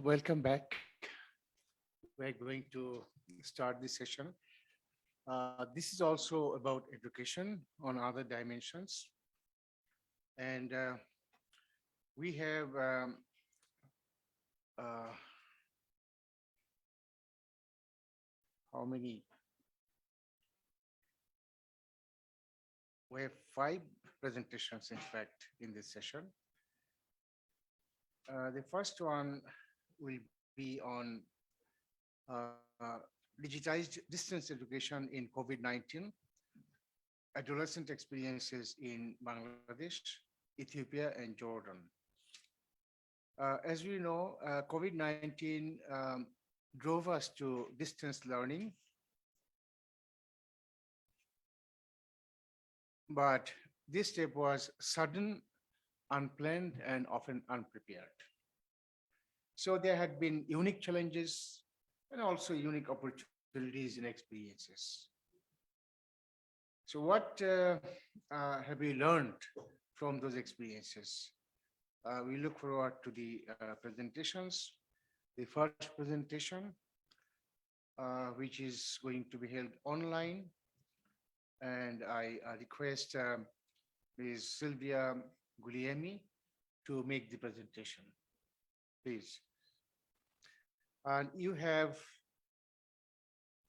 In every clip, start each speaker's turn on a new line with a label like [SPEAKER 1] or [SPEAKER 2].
[SPEAKER 1] Welcome back. We're going to start this session. This is also about education on other dimensions. And we have how many? We have 5 presentations, in fact, in this session. The first one will be on digitized distance education in COVID-19, adolescent experiences in Bangladesh, Ethiopia, and Jordan. As we know, COVID-19 drove us to distance learning, but this step was sudden, unplanned, and often unprepared. So there had been unique challenges and also unique opportunities and experiences. So what have we learned from those experiences? We look forward to the presentations. The first presentation, which is going to be held online, and I request Ms. Sylvia Guglielmi to make the presentation, please. And you have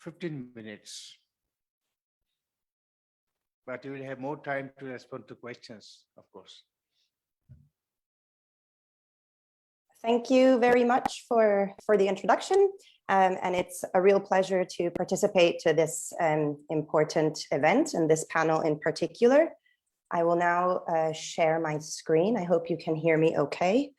[SPEAKER 1] 15 minutes, but you will have more time to respond to questions, of course.
[SPEAKER 2] Thank you very much for the introduction. And it's a real pleasure to participate to this important event and this panel in particular. I will now share my screen. I hope you can hear me okay.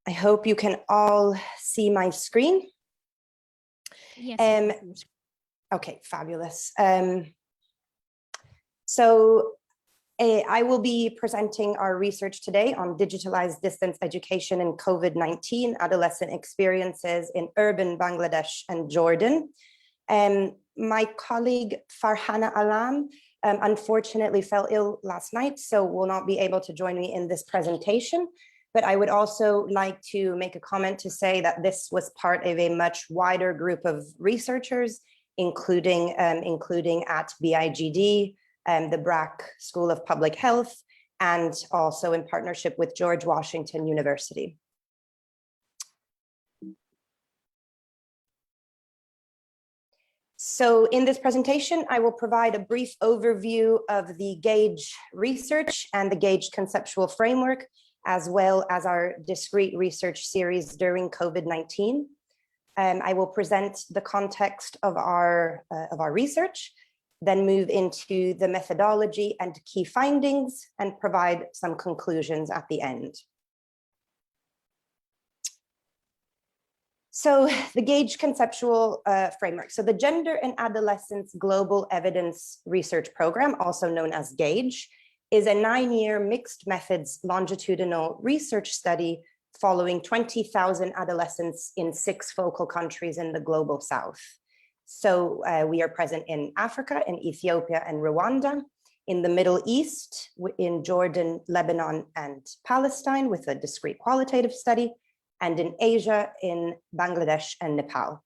[SPEAKER 2] I hope you can all see my screen.
[SPEAKER 3] Yes.
[SPEAKER 2] Okay, fabulous. So I will be presenting our research today on digitalized distance education in COVID-19 adolescent experiences in urban Bangladesh and Jordan. My colleague Farhana Alam unfortunately fell ill last night, so will not be able to join me in this presentation. But I would also like to make a comment to say that this was part of a much wider group of researchers, including at BIGD, the BRAC School of Public Health, and also in partnership with George Washington University. So in this presentation, I will provide a brief overview of the GAGE research and the GAGE conceptual framework, as well as our discrete research series during COVID-19. I will present the context of our research, then move into the methodology and key findings, and provide some conclusions at the end. So the GAGE conceptual framework. So the Gender and Adolescence Global Evidence Research Program, also known as GAGE, is a 9-year mixed methods longitudinal research study following 20,000 adolescents in 6 focal countries in the global south. So we are present in Africa, in Ethiopia and Rwanda, in the Middle East, in Jordan, Lebanon, and Palestine with a discrete qualitative study, and in Asia, in Bangladesh and Nepal.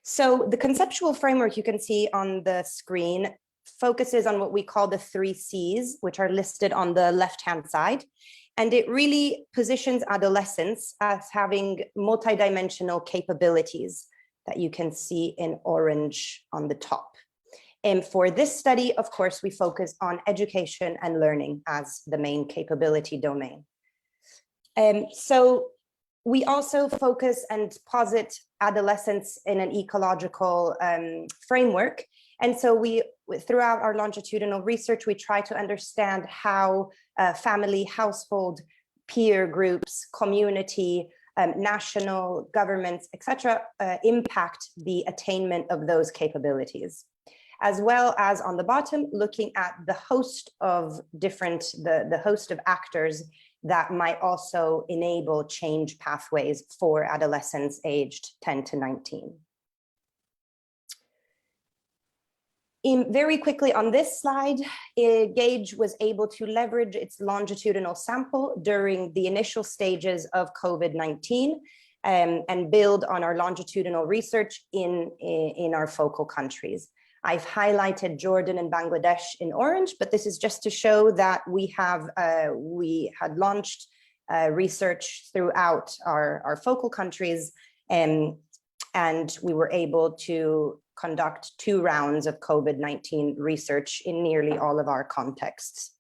[SPEAKER 2] So the conceptual framework you can see on the screen focuses on what we call the 3 C's, which are listed on the left-hand side. And it really positions adolescents as having multidimensional capabilities that you can see in orange on the top. And for this study, of course, we focus on education and learning as the main capability domain. So we also focus and posit adolescence in an ecological framework. And so throughout our longitudinal research, we try to understand how family, household, peer groups, community, national governments, etc., impact the attainment of those capabilities, as well as on the bottom, looking at the host of the host of actors that might also enable change pathways for adolescents aged 10 to 19. Very quickly on this slide, Gage was able to leverage its longitudinal sample during the initial stages of COVID-19 and build on our longitudinal research in our focal countries. I've highlighted Jordan and Bangladesh in orange, but this is just to show that we had launched research throughout our focal countries, and we were able to conduct 2 rounds of COVID-19 research in nearly all of our contexts.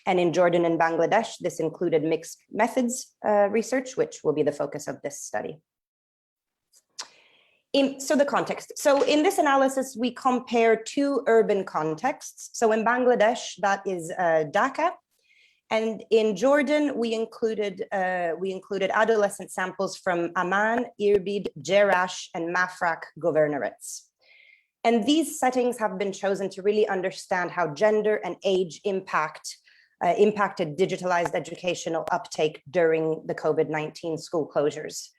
[SPEAKER 2] And in Jordan and Bangladesh, this included mixed methods research, which will be the focus of this study. So the context. So in this analysis, we compare 2 urban contexts. So in Bangladesh, that is Dhaka. And in Jordan, we included adolescent samples from Amman, Irbid, Jerash, and Mafraq governorates. And these settings have been chosen to really understand how gender and age impacted digitalized educational uptake during the COVID-19 school closures.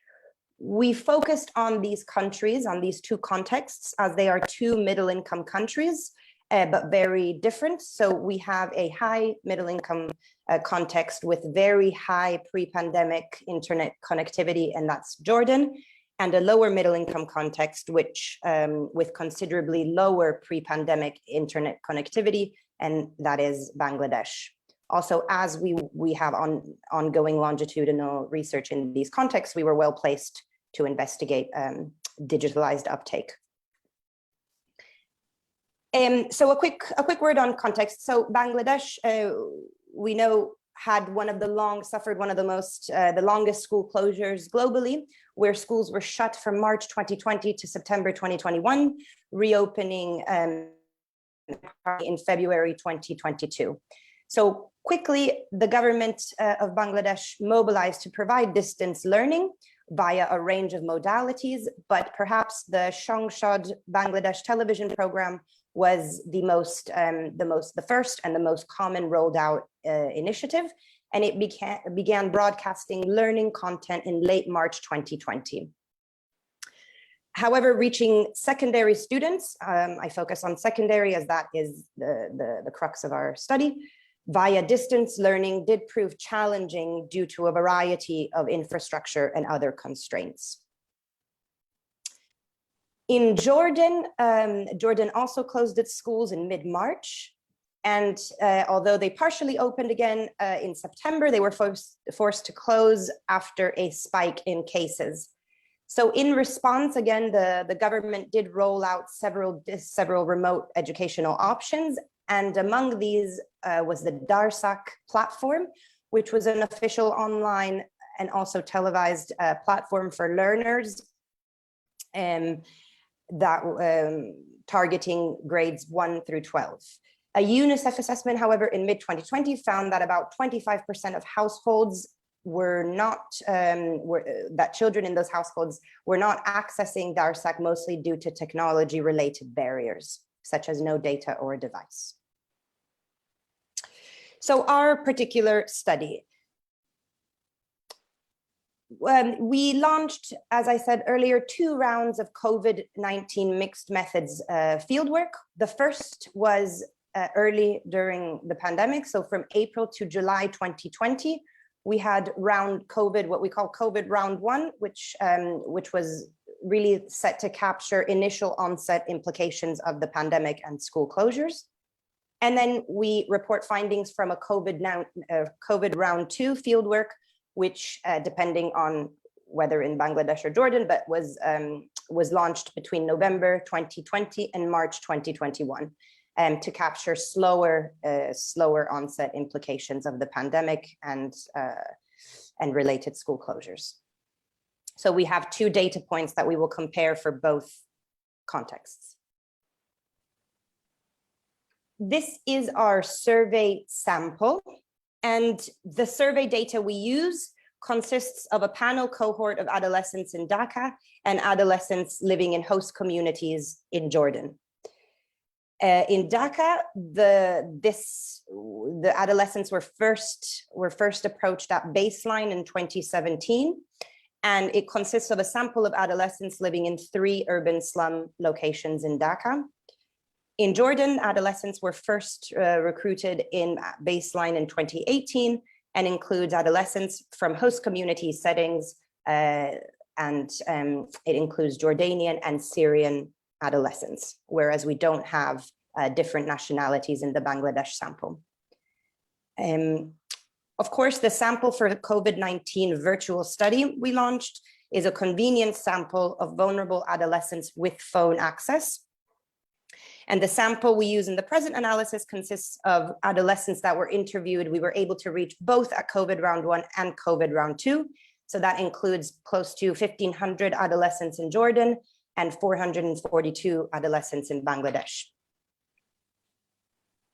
[SPEAKER 2] We focused on these countries, on these 2 contexts, as they are 2 middle-income countries, but very different. So we have a high middle-income context with very high pre-pandemic internet connectivity, and that's Jordan, and a lower middle-income context, which with considerably lower pre-pandemic internet connectivity, and that is Bangladesh. Also, as we have ongoing longitudinal research in these contexts, we were well placed to investigate digitalized uptake. So a quick word on context. So Bangladesh, we know, had suffered one of the longest school closures globally, where schools were shut from March 2020 to September 2021, reopening in February 2022. So quickly, the government of Bangladesh mobilized to provide distance learning via a range of modalities, but perhaps the Shongshad Bangladesh television program was the first and the most common rolled out initiative, and it began broadcasting learning content in late March 2020. However, reaching secondary students, I focus on secondary as that is the crux of our study, via distance learning did prove challenging due to a variety of infrastructure and other constraints. In Jordan, Jordan also closed its schools in mid-March. And although they partially opened again in September, they were forced to close after a spike in cases. So in response, again, the government did roll out several remote educational options. And among these was the Darsak platform, which was an official online and also televised platform for learners targeting grades 1 through 12. A UNICEF assessment, however, in mid-2020 found that about 25% of households that children in those households were not accessing Darsak, mostly due to technology-related barriers, such as no data or device. So our particular study. We launched, as I said earlier, 2 rounds of COVID-19 mixed methods fieldwork. The first was early during the pandemic. So from April to July 2020, we had what we call COVID round 1, which was really set to capture initial onset implications of the pandemic and school closures. And then we report findings from a COVID round 2 fieldwork, which depending on whether in Bangladesh or Jordan, but was launched between November 2020 and March 2021 to capture slower onset implications of the pandemic and related school closures. So we have 2 data points that we will compare for both contexts. This is our survey sample, and the survey data we use consists of a panel cohort of adolescents in Dhaka and adolescents living in host communities in Jordan. In Dhaka, the adolescents were first approached at baseline in 2017, And it consists of a sample of adolescents living in 3 urban slum locations in Dhaka. In Jordan, adolescents were first recruited in baseline in 2018 and includes adolescents from host community settings, and it includes Jordanian and Syrian adolescents, whereas we don't have different nationalities in the Bangladesh sample. Of course, the sample for the COVID-19 virtual study we launched is a convenient sample of vulnerable adolescents with phone access. And the sample we use in the present analysis consists of adolescents that were interviewed. We were able to reach both at COVID round 1 and COVID round 2. So that includes close to 1,500 adolescents in Jordan and 442 adolescents in Bangladesh.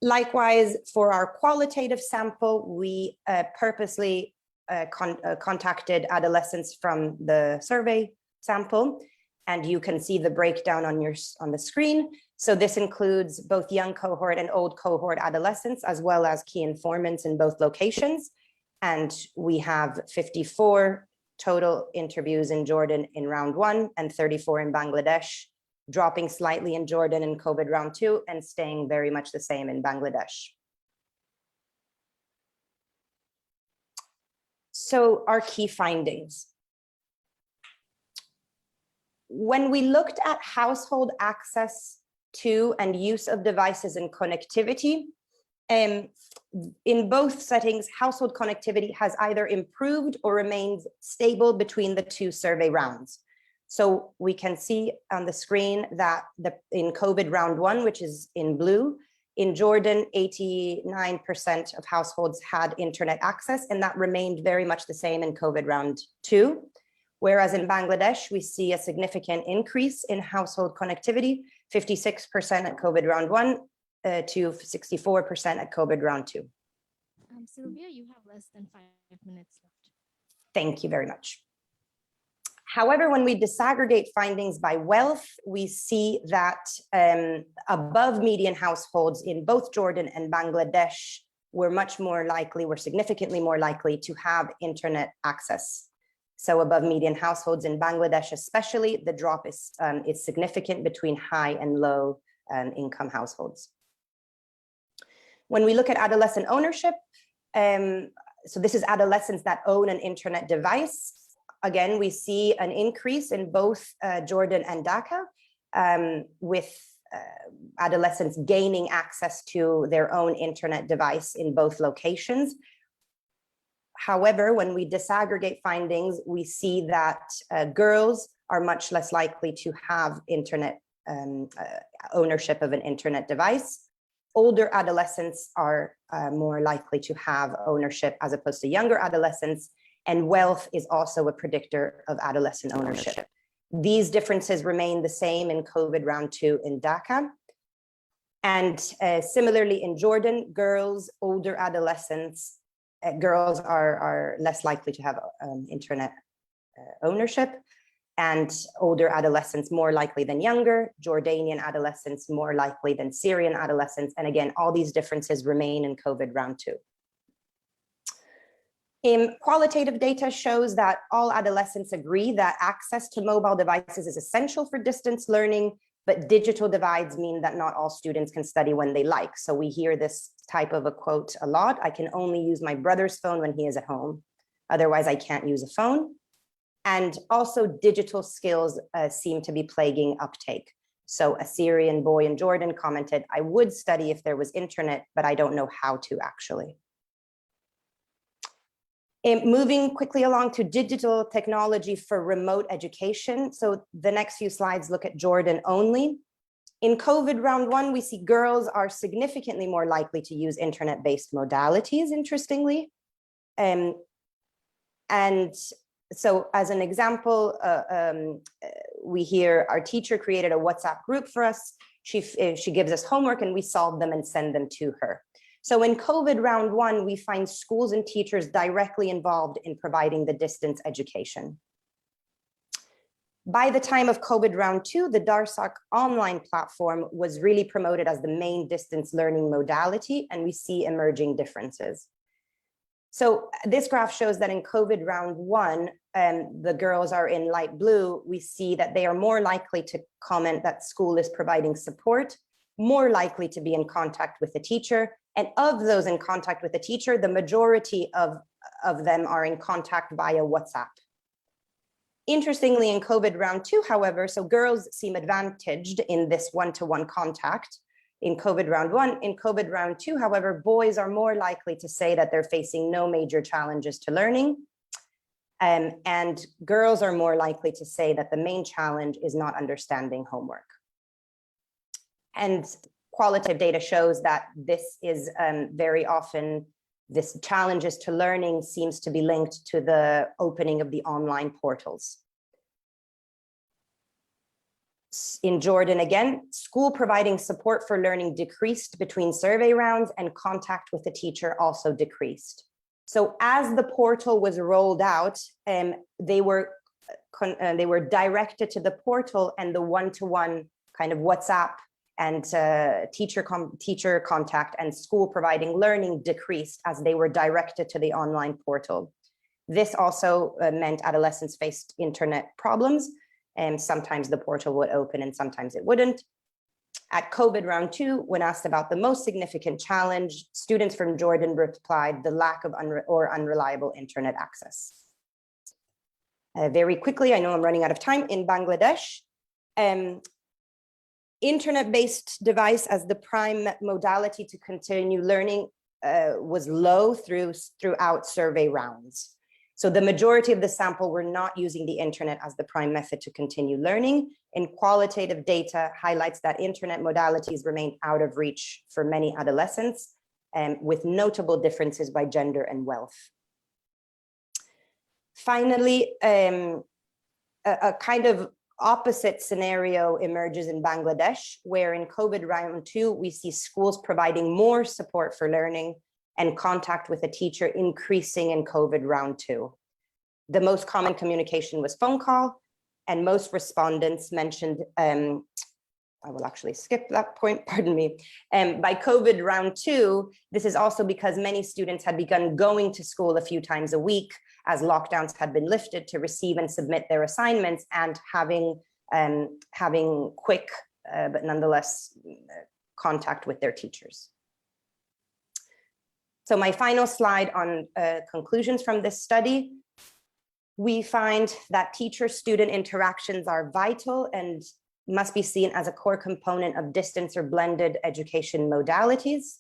[SPEAKER 2] Likewise, for our qualitative sample, we purposely contacted adolescents from the survey sample, and you can see the breakdown on the screen. So this includes both young cohort and old cohort adolescents, as well as key informants in both locations. And we have 54 total interviews in Jordan in round 1 and 34 in Bangladesh, dropping slightly in Jordan in COVID round 2 and staying very much the same in Bangladesh. So our key findings. When we looked at household access to and use of devices and connectivity, in both settings, household connectivity has either improved or remained stable between the 2 survey rounds. So we can see on the screen that in COVID round 1, which is in blue, in Jordan, 89% of households had internet access, and that remained very much the same in COVID round 2. Whereas in Bangladesh, we see a significant increase in household connectivity, 56% at COVID round 1 to 64% at COVID round 2.
[SPEAKER 3] Sylvia, you have less than 5 minutes left.
[SPEAKER 2] Thank you very much. However, when we disaggregate findings by wealth, we see that above median households in both Jordan and Bangladesh were significantly more likely to have internet access. So above median households in Bangladesh, especially, the drop is significant between high and low income households. When we look at adolescent ownership, so this is adolescents that own an internet device. Again, we see an increase in both Jordan and Dhaka, with adolescents gaining access to their own internet device in both locations. However, when we disaggregate findings, we see that girls are much less likely to have internet ownership of an internet device. Older adolescents are more likely to have ownership as opposed to younger adolescents, and wealth is also a predictor of adolescent ownership. These differences remain the same in COVID round 2 in Dhaka. And similarly in Jordan, older adolescents, girls are less likely to have internet ownership, and older adolescents more likely than younger, Jordanian adolescents more likely than Syrian adolescents. And again, all these differences remain in COVID round 2. Qualitative data shows that all adolescents agree that access to mobile devices is essential for distance learning, but digital divides mean that not all students can study when they like. So we hear this type of a quote a lot: I can only use my brother's phone when he is at home. Otherwise, I can't use a phone. And also digital skills seem to be plaguing uptake. So a Syrian boy in Jordan commented, I would study if there was internet, but I don't know how to actually. Moving quickly along to digital technology for remote education. So the next few slides look at Jordan only. In COVID round 1, we see girls are significantly more likely to use internet-based modalities, interestingly. And so as an example, we hear our teacher created a WhatsApp group for us. She gives us homework and we solve them and send them to her. So in COVID round 1, we find schools and teachers directly involved in providing the distance education. By the time of COVID round 2, the DARSOC online platform was really promoted as the main distance learning modality, and we see emerging differences. So this graph shows that in COVID round 1, the girls are in light blue, we see that they are more likely to comment that school is providing support, more likely to be in contact with the teacher. And of those in contact with the teacher, the majority of them are in contact via WhatsApp. Interestingly, in COVID round 2, however, so girls seem advantaged in this one-to-one contact in COVID round 1. In COVID round 2, however, boys are more likely to say that they're facing no major challenges to learning. And girls are more likely to say that the main challenge is not understanding homework. And qualitative data shows that this is very often, this challenges to learning seems to be linked to the opening of the online portals. In Jordan, again, school providing support for learning decreased between survey rounds, and contact with the teacher also decreased. So as the portal was rolled out, they were directed to the portal, and the one-to-one kind of WhatsApp and teacher contact and school providing learning decreased as they were directed to the online portal. This also meant adolescents faced internet problems, and sometimes the portal would open and sometimes it wouldn't. At COVID round 2, when asked about the most significant challenge, students from Jordan replied the lack of unreliable internet access. Very quickly, I know I'm running out of time, in Bangladesh, internet-based device as the prime modality to continue learning was low throughout survey rounds. So the majority of the sample were not using the internet as the prime method to continue learning, and qualitative data highlights that internet modalities remained out of reach for many adolescents, with notable differences by gender and wealth. Finally, a kind of opposite scenario emerges in Bangladesh, where in COVID round 2, we see schools providing more support for learning and contact with a teacher increasing in COVID round 2. The most common communication was phone call, and most respondents mentioned, I will actually skip that point, pardon me. By COVID round 2, this is also because many students had begun going to school a few times a week as lockdowns had been lifted to receive and submit their assignments, and having quick, but nonetheless, contact with their teachers. So my final slide on conclusions from this study. We find that teacher-student interactions are vital and must be seen as a core component of distance or blended education modalities.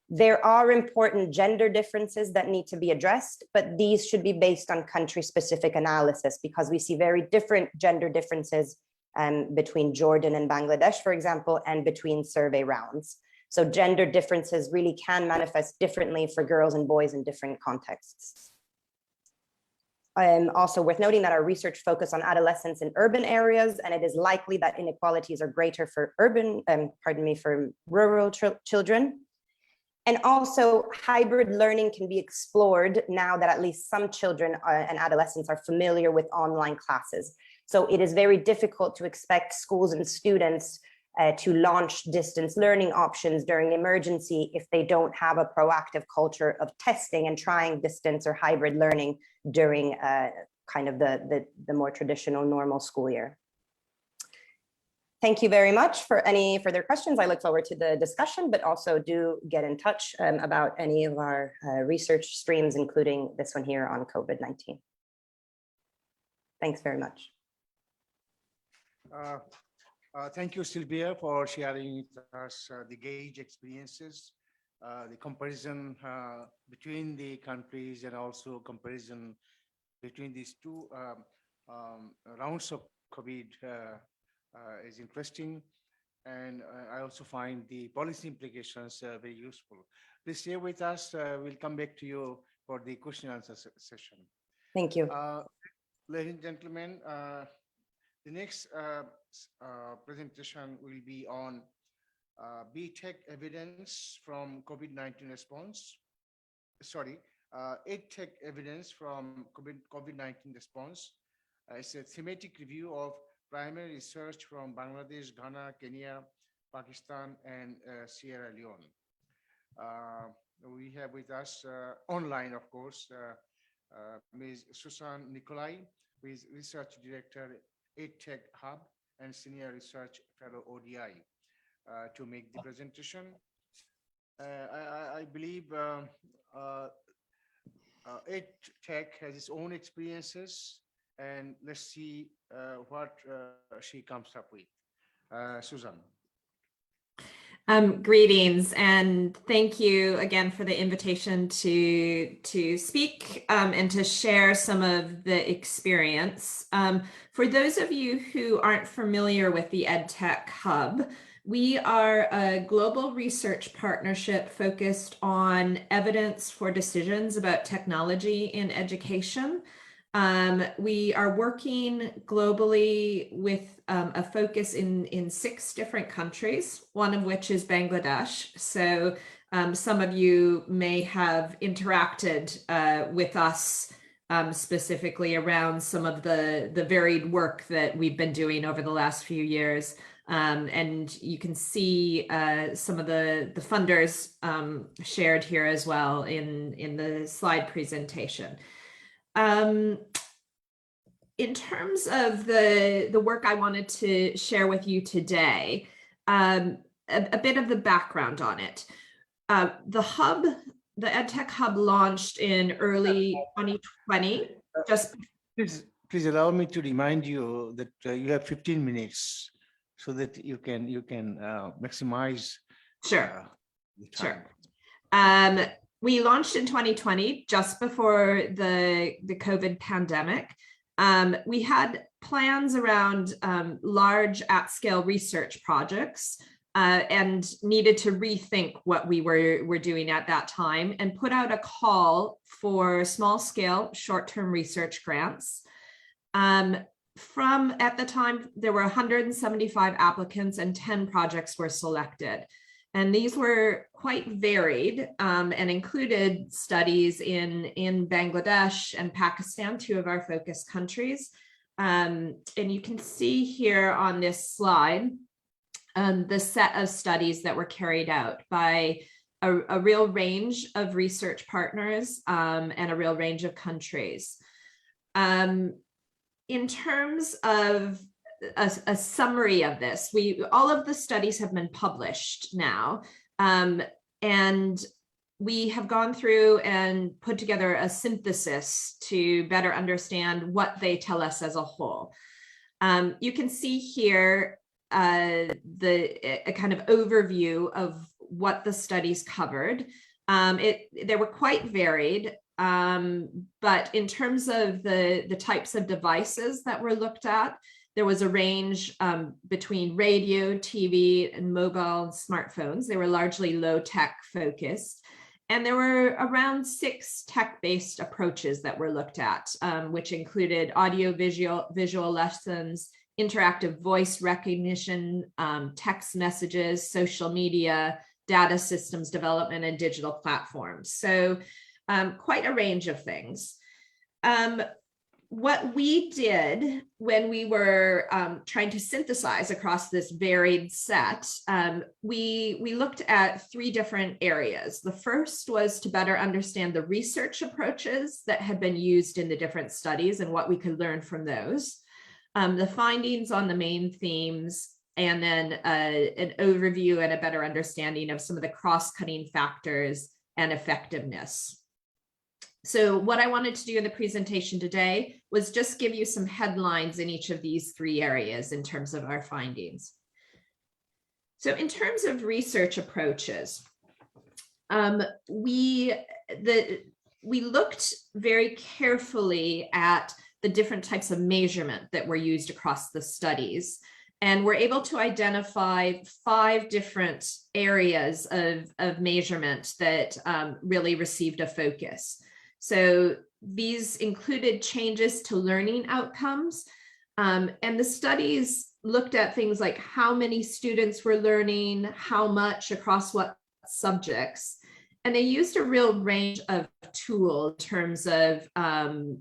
[SPEAKER 2] There are important gender differences that need to be addressed, but these should be based on country-specific analysis, because we see very different gender differences between Jordan and Bangladesh, for example, and between survey rounds. So gender differences really can manifest differently for girls and boys in different contexts. Also worth noting that our research focused on adolescents in urban areas, and it is likely that inequalities are greater for for rural children. And also hybrid learning can be explored now that at least some children and adolescents are familiar with online classes. So it is very difficult to expect schools and students to launch distance learning options during an emergency if they don't have a proactive culture of testing and trying distance or hybrid learning during kind of the more traditional normal school year. Thank you very much. For any further questions, I look forward to the discussion, but also do get in touch about any of our research streams, including this one here on COVID-19. Thanks very much.
[SPEAKER 1] Thank you, Sylvia, for sharing with us the gauge experiences, the comparison between the countries, and also comparison between these two rounds of COVID is interesting. And I also find the policy implications very useful. Please stay with us. We'll come back to you for the question and answer session.
[SPEAKER 2] Thank you.
[SPEAKER 1] Ladies and gentlemen, the next presentation will be on Edtech evidence from COVID-19 response. Sorry, Edtech evidence from COVID-19 response. It's a thematic review of primary research from Bangladesh, Ghana, Kenya, Pakistan, and Sierra Leone. We have with us online, of course, Ms. Susan Nicolai, who is Research Director, Edtech Hub, and Senior Research Fellow ODI, to make the presentation. I believe Edtech has its own experiences, and let's see what she comes up with. Susan.
[SPEAKER 4] Greetings, and thank you again for the invitation to speak and to share some of the experience. For those of you who aren't familiar with the EdTech Hub, we are a global research partnership focused on evidence for decisions about technology in education. We are working globally with a focus in 6 different countries, one of which is Bangladesh. So some of you may have interacted with us specifically around some of the varied work that we've been doing over the last few years. And you can see some of the funders shared here as well in the slide presentation. In terms of the work I wanted to share with you today, a bit of the background on it. The hub, the EdTech Hub, launched in early 2020.
[SPEAKER 1] Please allow me to remind you that you have 15 minutes, so that you can maximize.
[SPEAKER 4] Sure.
[SPEAKER 1] The time.
[SPEAKER 4] Sure. We launched in 2020, just before the COVID pandemic. We had plans around large at-scale research projects and needed to rethink what we were doing at that time, and put out a call for small-scale short-term research grants. At the time, there were 175 applicants and 10 projects were selected. And these were quite varied and included studies in Bangladesh and Pakistan, 2 of our focus countries. And you can see here on this slide the set of studies that were carried out by a real range of research partners and a real range of countries. In terms of a summary of this, all of the studies have been published now, and we have gone through and put together a synthesis to better understand what they tell us as a whole. You can see here a kind of overview of what the studies covered. They were quite varied. But in terms of the types of devices that were looked at, there was a range between radio, TV, and mobile and smartphones. They were largely low-tech focused. And there were around 6 tech-based approaches that were looked at, which included audio-visual lessons, interactive voice recognition, text messages, social media, data systems development, and digital platforms. So quite a range of things. What we did when we were trying to synthesize across this varied set, we looked at 3 different areas. The first was to better understand the research approaches that had been used in the different studies and what we could learn from those, the findings on the main themes, and then an overview and a better understanding of some of the cross-cutting factors and effectiveness. So what I wanted to do in the presentation today was just give you some headlines in each of these 3 areas in terms of our findings. So in terms of research approaches, we looked very carefully at the different types of measurement that were used across the studies, and we're able to identify 5 different areas of measurement that really received a focus. So these included changes to learning outcomes, and the studies looked at things like how many students were learning, how much across what subjects, and they used a real range of tools in terms of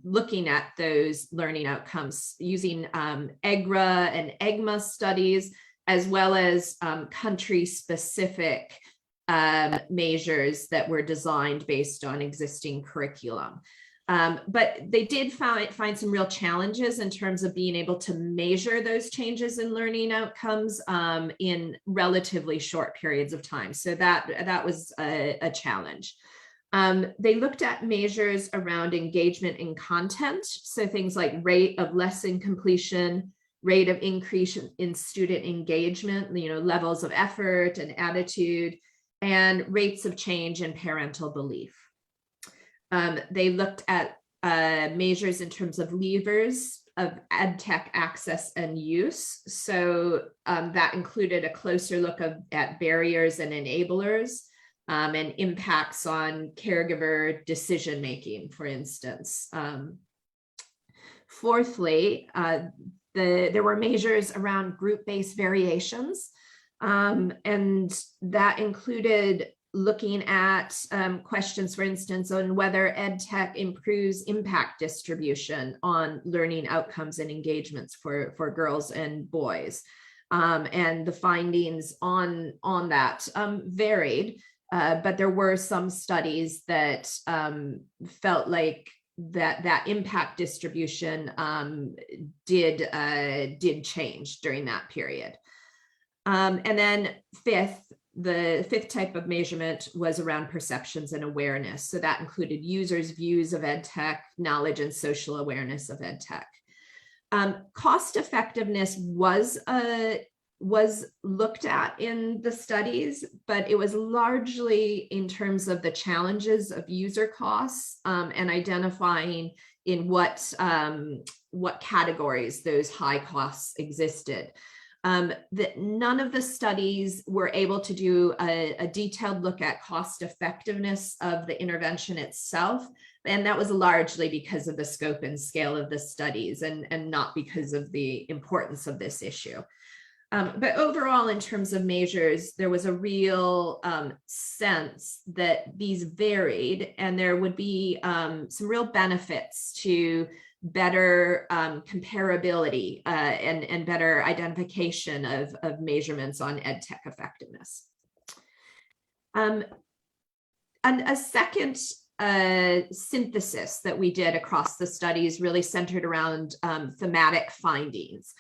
[SPEAKER 4] looking at those learning outcomes using EGRA and EGMA studies, as well as country-specific measures that were designed based on existing curriculum. But they did find some real challenges in terms of being able to measure those changes in learning outcomes in relatively short periods of time. So that was a challenge. They looked at measures around engagement in content. So things like rate of lesson completion, rate of increase in student engagement, levels of effort and attitude, and rates of change in parental belief. They looked at measures in terms of levers of EdTech access and use. So that included a closer look at barriers and enablers and impacts on caregiver decision-making, for instance. Fourthly, there were measures around group-based variations, and that included looking at questions, for instance, on whether EdTech improves impact distribution on learning outcomes and engagements for girls and boys. And the findings on that varied, but there were some studies that felt like that impact distribution did change during that period. And then the fifth type of measurement was around perceptions and awareness. So that included users' views of EdTech, knowledge and social awareness of EdTech. Cost effectiveness was looked at in the studies, but it was largely in terms of the challenges of user costs and identifying in what categories those high costs existed. That none of the studies were able to do a detailed look at cost effectiveness of the intervention itself. And that was largely because of the scope and scale of the studies and not because of the importance of this issue. But overall, in terms of measures, there was a real sense that these varied, and there would be some real benefits to better comparability and better identification of measurements on EdTech effectiveness. And a second synthesis that we did across the studies really centered around thematic findings.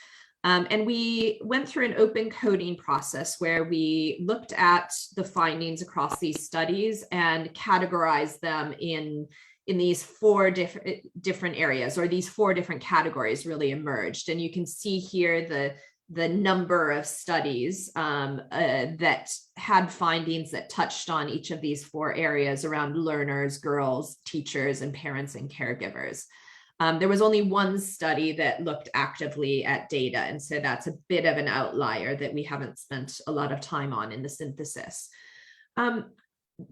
[SPEAKER 4] And we went through an open coding process where we looked at the findings across these studies and categorized them in these four different areas, or these four different categories really emerged. And you can see here the number of studies that had findings that touched on each of these four areas around learners, girls, teachers, and parents and caregivers. There was only one study that looked actively at data, and so that's a bit of an outlier that we haven't spent a lot of time on in the synthesis.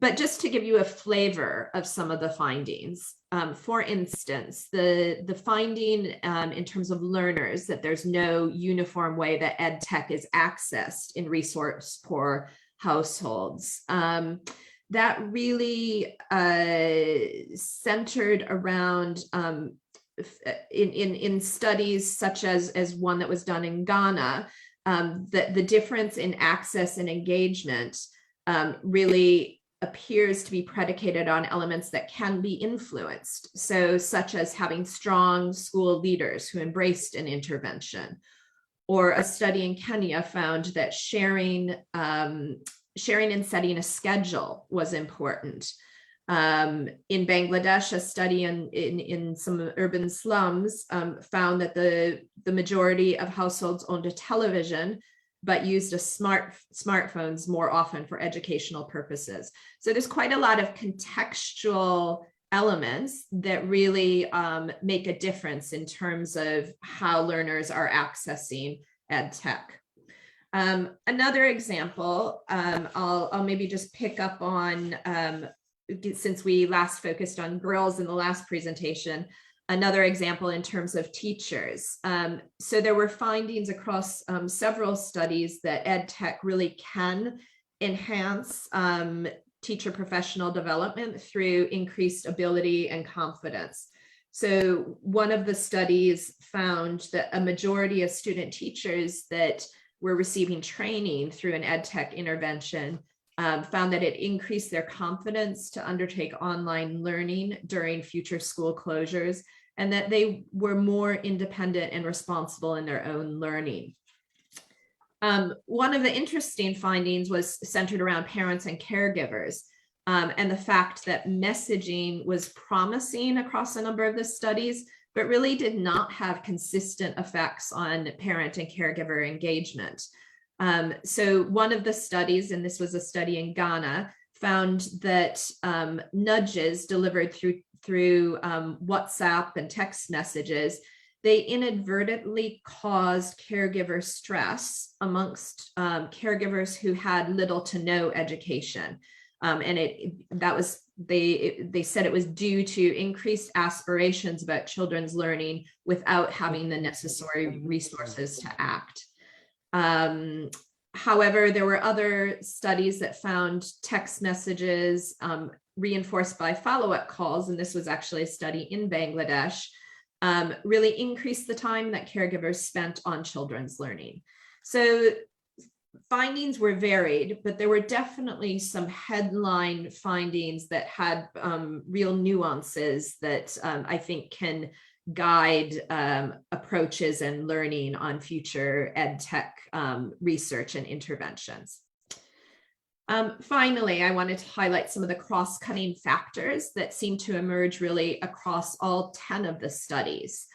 [SPEAKER 4] But just to give you a flavor of some of the findings, for instance, the finding in terms of learners, that there's no uniform way that EdTech is accessed in resource-poor households. That really centered around in studies such as one that was done in Ghana, the difference in access and engagement really appears to be predicated on elements that can be influeed. So such as having strong school leaders who embraced an intervention. Or a study in Kenya found that sharing and setting a schedule was important. In Bangladesh, a study in some urban slums found that the majority of households owned a television, but used smartphones more often for educational purposes. So there's quite a lot of contextual elements that really make a difference in terms of how learners are accessing EdTech. Another example, I'll maybe just pick up on, since we last focused on girls in the last presentation, another example in terms of teachers. So there were findings across several studies that EdTech really can enhance teacher professional development through increased ability and confidence. So one of the studies found that a majority of student teachers that were receiving training through an EdTech intervention found that it increased their confidence to undertake online learning during future school closures, and that they were more independent and responsible in their own learning. One of the interesting findings was centered around parents and caregivers, and the fact that messaging was promising across a number of the studies, but really did not have consistent effects on parent and caregiver engagement. So one of the studies, and this was a study in Ghana, found that nudges delivered through WhatsApp and text messages, they inadvertently caused caregiver stress amongst caregivers who had little to no education. And they said it was due to increased aspirations about children's learning without having the necessary resources to act. However, there were other studies that found text messages reinforced by follow-up calls, and this was actually a study in Bangladesh, really increased the time that caregivers spent on children's learning. So findings were varied, but there were definitely some headline findings that had real nuances that I think can guide approaches and learning on future EdTech research and interventions. Finally, I wanted to highlight some of the cross-cutting factors that seem to emerge really across all 10 of the studies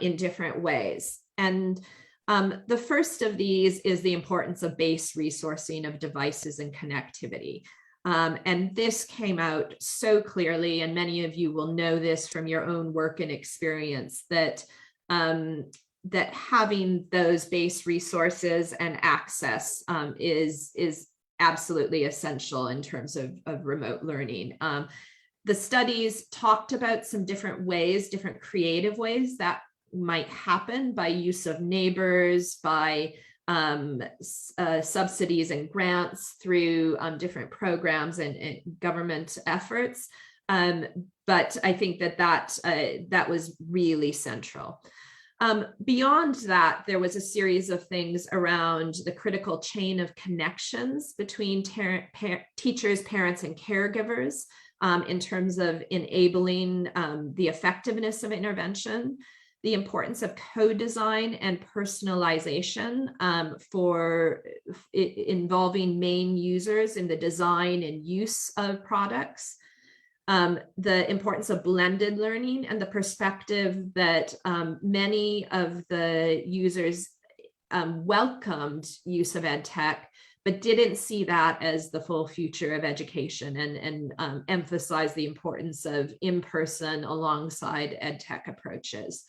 [SPEAKER 4] in different ways. And the first of these is the importance of base resourcing of devices and connectivity. And this came out so clearly, and many of you will know this from your own work and experience, that that having those base resources and access is absolutely essential in terms of remote learning. The studies talked about some different ways, different creative ways that might happen by use of neighbors, by subsidies and grants through different programs and government efforts. But I think that was really central. Beyond that, there was a series of things around the critical chain of connections between teachers, parents, and caregivers in terms of enabling the effectiveness of intervention, the importance of co-design and personalization for involving main users in the design and use of products, the importance of blended learning and the perspective that many of the users welcomed use of EdTech, but didn't see that as the full future of education, and emphasize the importance of in-person alongside EdTech approaches.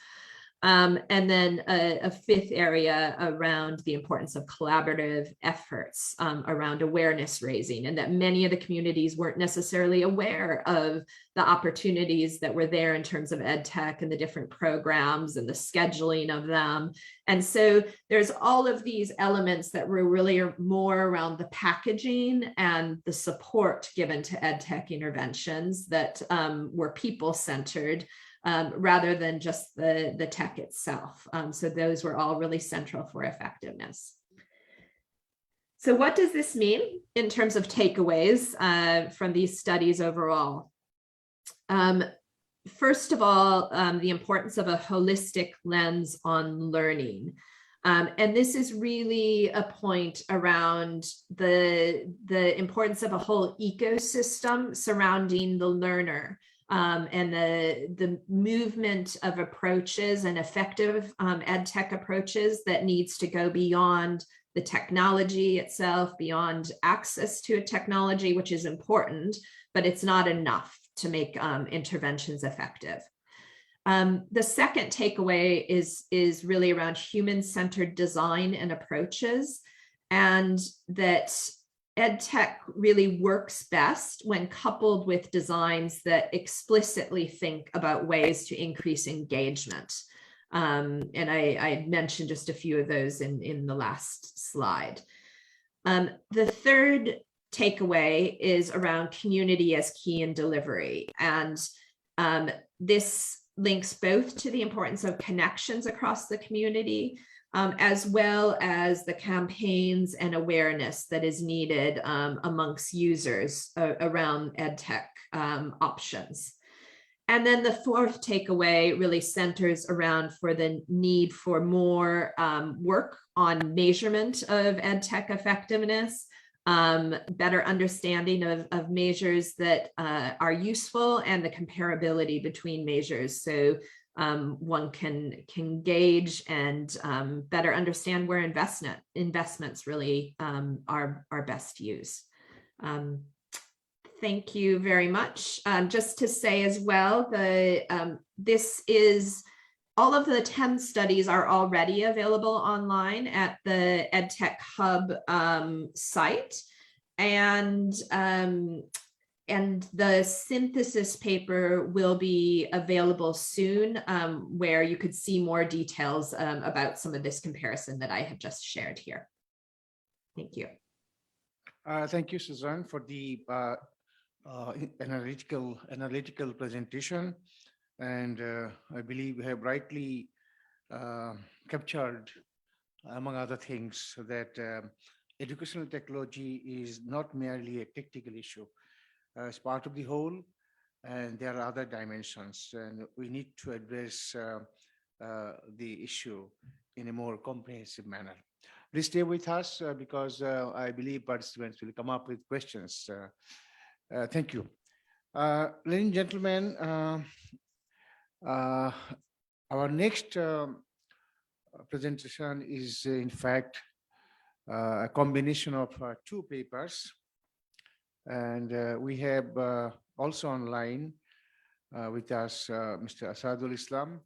[SPEAKER 4] And then a fifth area around the importance of collaborative efforts around awareness raising, and that many of the communities weren't necessarily aware of the opportunities that were there in terms of EdTech and the different programs and the scheduling of them. And so there's all of these elements that were really more around the packaging and the support given to EdTech interventions that were people-centered, rather than just the tech itself. So those were all really central for effectiveness. So what does this mean in terms of takeaways from these studies overall? First of all, the importance of a holistic lens on learning. And this is really a point around the importance of a whole ecosystem surrounding the learner. And the movement of approaches and effective EdTech approaches that needs to go beyond the technology itself, beyond access to a technology, which is important, but it's not enough to make interventions effective. The second takeaway is really around human-centered design and approaches, and that EdTech really works best when coupled with designs that explicitly think about ways to increase engagement. And I mentioned just a few of those in the last slide. The third takeaway is around community as key in delivery. And this links both to the importance of connections across the community, as well as the campaigns and awareness that is needed amongst users around EdTech options. And then the fourth takeaway really centers around for the need for more work on measurement of EdTech effectiveness, better understanding of measures that are useful, and the comparability between measures. So one can gauge and better understand where investments really are best used. Thank you very much. Just to say as well, this is all of the 10 studies are already available online at the EdTech Hub site, and the synthesis paper will be available soon, where you could see more details about some of this comparison that I have just shared here. Thank you.
[SPEAKER 1] Thank you, Suzanne, for the analytical presentation, and I believe we have rightly captured, among other things, that educational technology is not merely a technical issue. It's part of the whole, and there are other dimensions, and we need to address the issue in a more comprehensive manner. Please stay with us because I believe participants will come up with questions. Thank you. Ladies and gentlemen, our next presentation is in fact a combination of two papers, and we have also online with us Mr. Asadul Islam,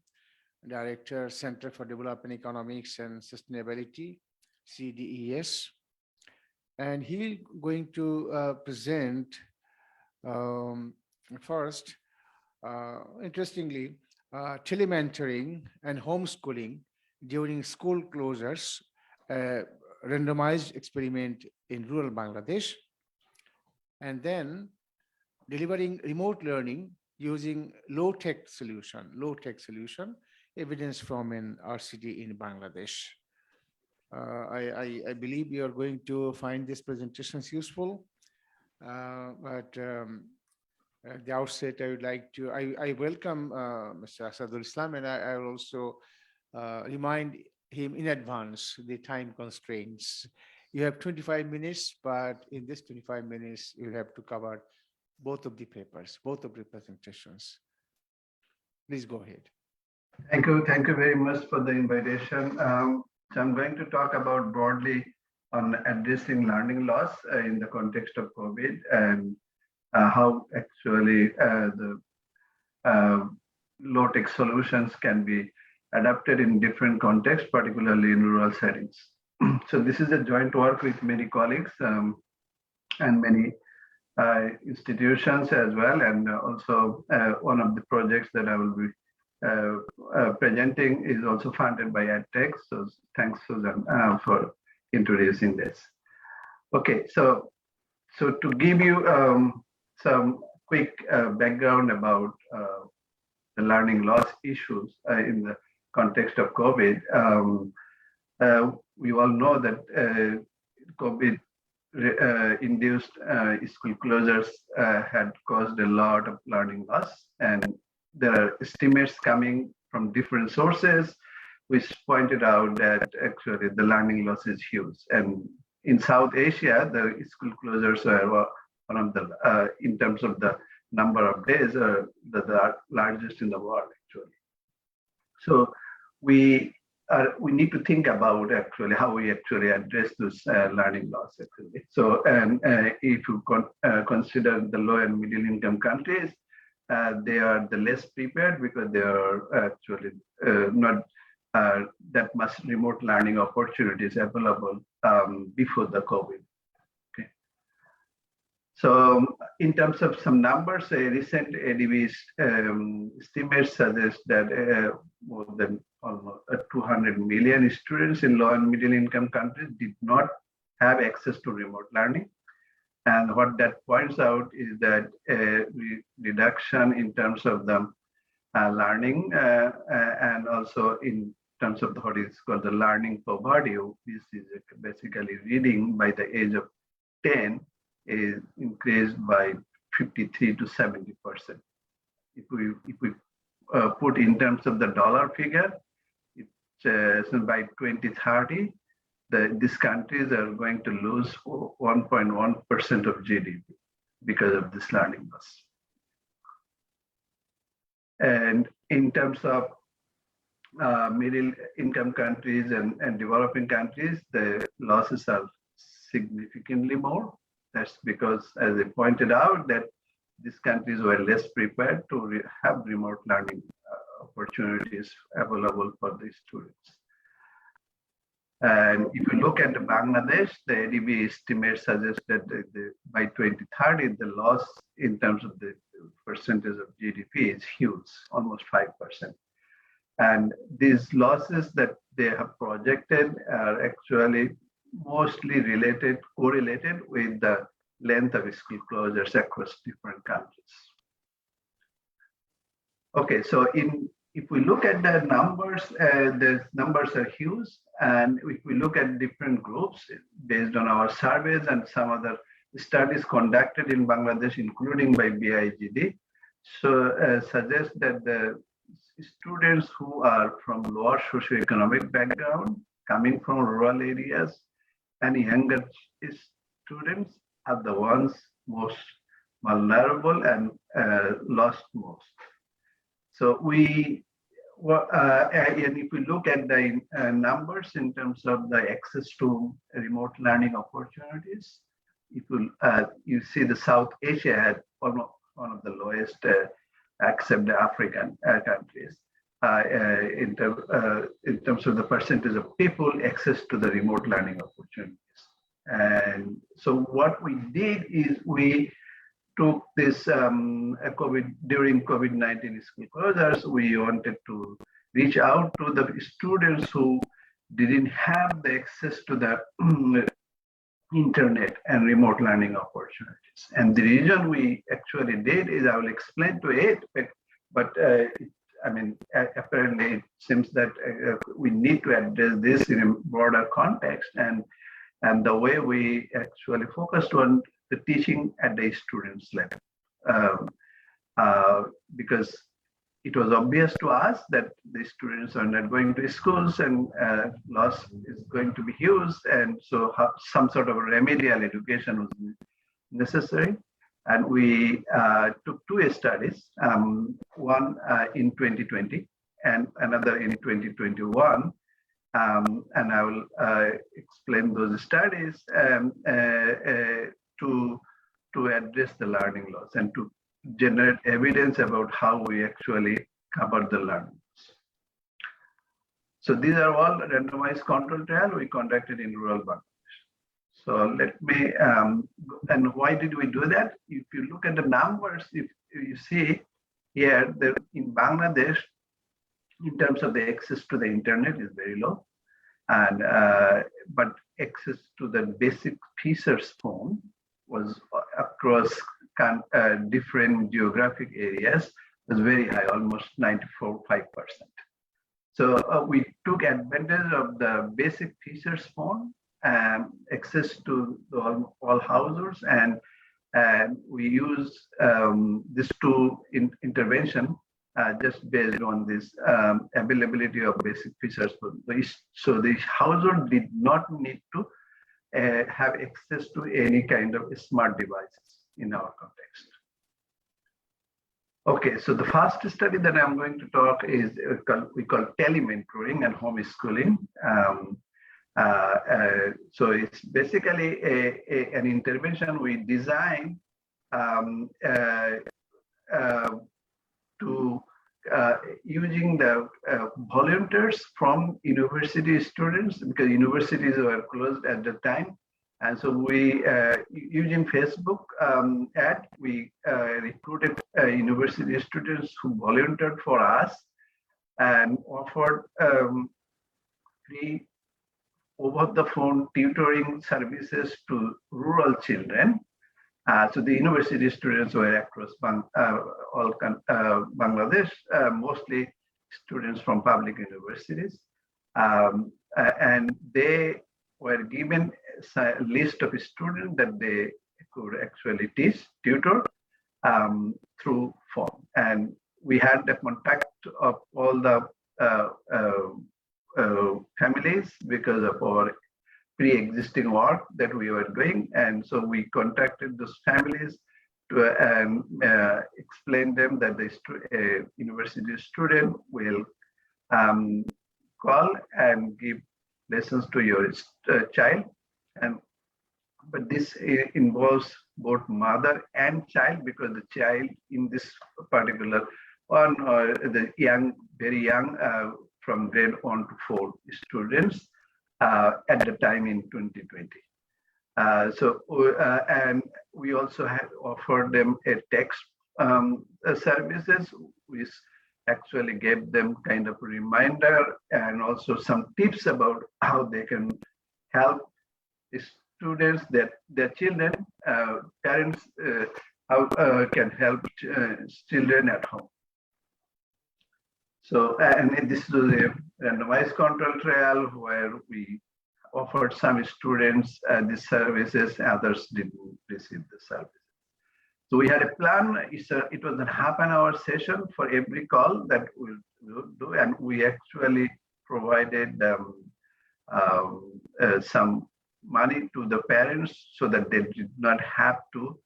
[SPEAKER 1] Director, Center for Development Economics and Sustainability, CDES, and he's going to present first, interestingly, telementoring and homeschooling during school closures, a randomized experiment in rural Bangladesh, and then delivering remote learning using low-tech solution, evidence from an RCD in Bangladesh. I believe you are going to find these presentations useful. But at the outset, I would like to, I welcome Mr. Asadul Islam, and I will also remind him in advance the time constraints. You have 25 minutes, but in this 25 minutes, you have to cover both of the papers, both of the presentations. Please go ahead.
[SPEAKER 5] Thank you very much for the invitation. So I'm going to talk about broadly on addressing learning loss in the context of COVID, and how actually the low-tech solutions can be adapted in different contexts, particularly in rural settings. So this is a joint work with many colleagues and many institutions as well, and also one of the projects that I will be presenting is also funded by EdTech. So thanks, Susan, for introducing this. Okay, so to give you some quick background about the learning loss issues in the context of COVID, we all know that COVID induced school closures had caused a lot of learning loss, and there are estimates coming from different sources which pointed out that actually the learning loss is huge. And in South Asia, the school closures are one of the, in terms of the number of days, the largest in the world actually. So we need to think about actually how we actually address this learning loss actually. So, and if you consider the low and middle income countries, they are the less prepared because they are actually not that much remote learning opportunities available before the COVID. Okay. So in terms of some numbers, a recent ADB estimates suggest that more than almost 200 million students in low and middle income countries did not have access to remote learning. And what that points out is that a reduction in terms of the learning and also in terms of what is called the learning poverty, this is basically reading by the age of 10 is increased by 53 to 70%. If we put in terms of the dollar figure, so by 2030, these countries are going to lose 1.1% of GDP because of this learning loss. And in terms of middle income countries and developing countries, the losses are significantly more. That's because, as I pointed out, that these countries were less prepared to have remote learning opportunities available for the students. And if you look at Bangladesh, the ADB estimate suggests that by 2030, the loss in terms of the percentage of GDP is huge, almost 5%. And these losses that they have projected are actually mostly correlated with the length of school closures across different countries. Okay, so if we look at the numbers, the numbers are huge. And if we look at different groups based on our surveys and some other studies conducted in Bangladesh, including by BIGD, so suggest that the students who are from lower socioeconomic background, coming from rural areas, and younger students are the ones most vulnerable and lost most. So and if we look at the numbers in terms of the access to remote learning opportunities, if you see the South Asia had almost one of the lowest, except the African countries, in terms of the percentage of people access to the remote learning opportunities. And so what we did is we took this during COVID-19 school closures, we wanted to reach out to the students who didn't have the access to the internet and remote learning opportunities. And the reason we actually did is, I will explain to it, but I mean, apparently it seems that we need to address this in a broader context, and the way we actually focused on the teaching at the students level, because it was obvious to us that the students are not going to schools and loss is going to be huge, and so some sort of remedial education was necessary. And we took two studies, one in 2020 and another in 2021. And I will explain those studies to address the learning loss and to generate evidence about how we actually cover the learning loss. So these are all randomized control trials we conducted in rural Bangladesh. So let me, and why did we do that? If you look at the numbers, if you see here that in Bangladesh, in terms of the access to the internet is very low, and but access to the basic features phone was across different geographic areas was very high, almost 94.5%. So we took advantage of the basic features phone, access to all households, and we use this intervention just based on this availability of basic features. So the household did not need to have access to any kind of smart devices in our context. Okay, so the first study that I'm going to talk is we call telementoring and homeschooling. So it's basically an intervention we designed to using the volunteers from university students, because universities were closed at the time. And so we, using Facebook ad, we recruited university students who volunteered for us and offered free over-the-phone tutoring services to rural children. So the university students were across all Bangladesh, mostly students from public universities. And they were given a list of students that they could actually teach, tutor through phone. And we had the contact of all the families because of our pre-existing work that we were doing. And so we contacted those families to explain them that the university student will call and give lessons to your child. But this involves both mother and child, because the child in this particular one, or the young, very young, from grade 1 to 4 students at the time in 2020. And we also had offered them a text services, which actually gave them kind of a reminder and also some tips about how they can help students, that their children, parents, how can help children at home. So, and this was a randomized control trial where we offered some students these services, others didn't receive the services. So we had a plan. It was a half-an-hour session for every call that we'll do, and we actually provided some money to the parents so that they did not have to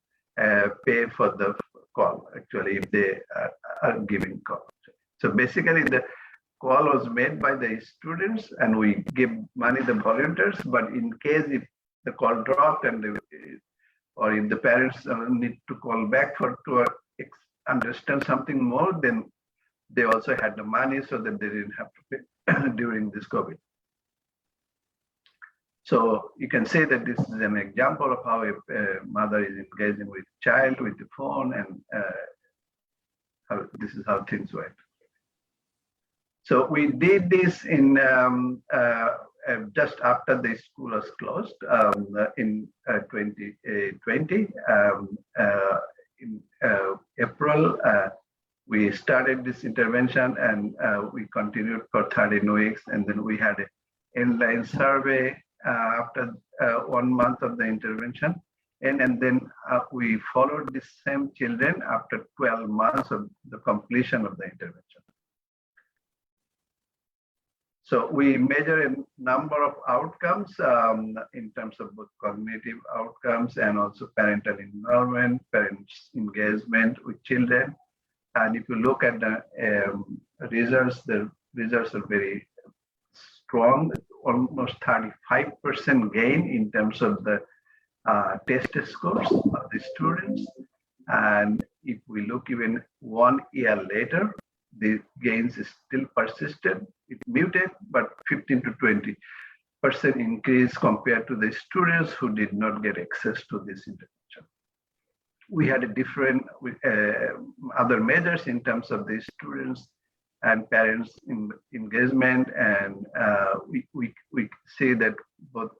[SPEAKER 5] pay for the call, actually, if they are giving call. So basically, the call was made by the students and we give money to the volunteers, but in case if the call dropped and or if the parents need to call back to understand something more, then they also had the money so that they didn't have to pay during this COVID. So you can say that this is an example of how a mother is engaging with child with the phone, and this is how things work. So we did this in just after the school was closed in 2020. In April, we started this intervention, and we continued for 13 weeks, and then we had an inline survey after 1 month of the intervention. And then we followed the same children after 12 months of the completion of the intervention. So we measure a number of outcomes in terms of both cognitive outcomes and also parental involvement, parents' engagement with children. And if you look at the results are very strong, almost 35% gain in terms of the test scores of the students. And if we look even 1 year later, the gains is still persisted. It muted, but 15 to 20% increase compared to the students who did not get access to this intervention. We had a different other measures in terms of the students and parents engagement, and we say that both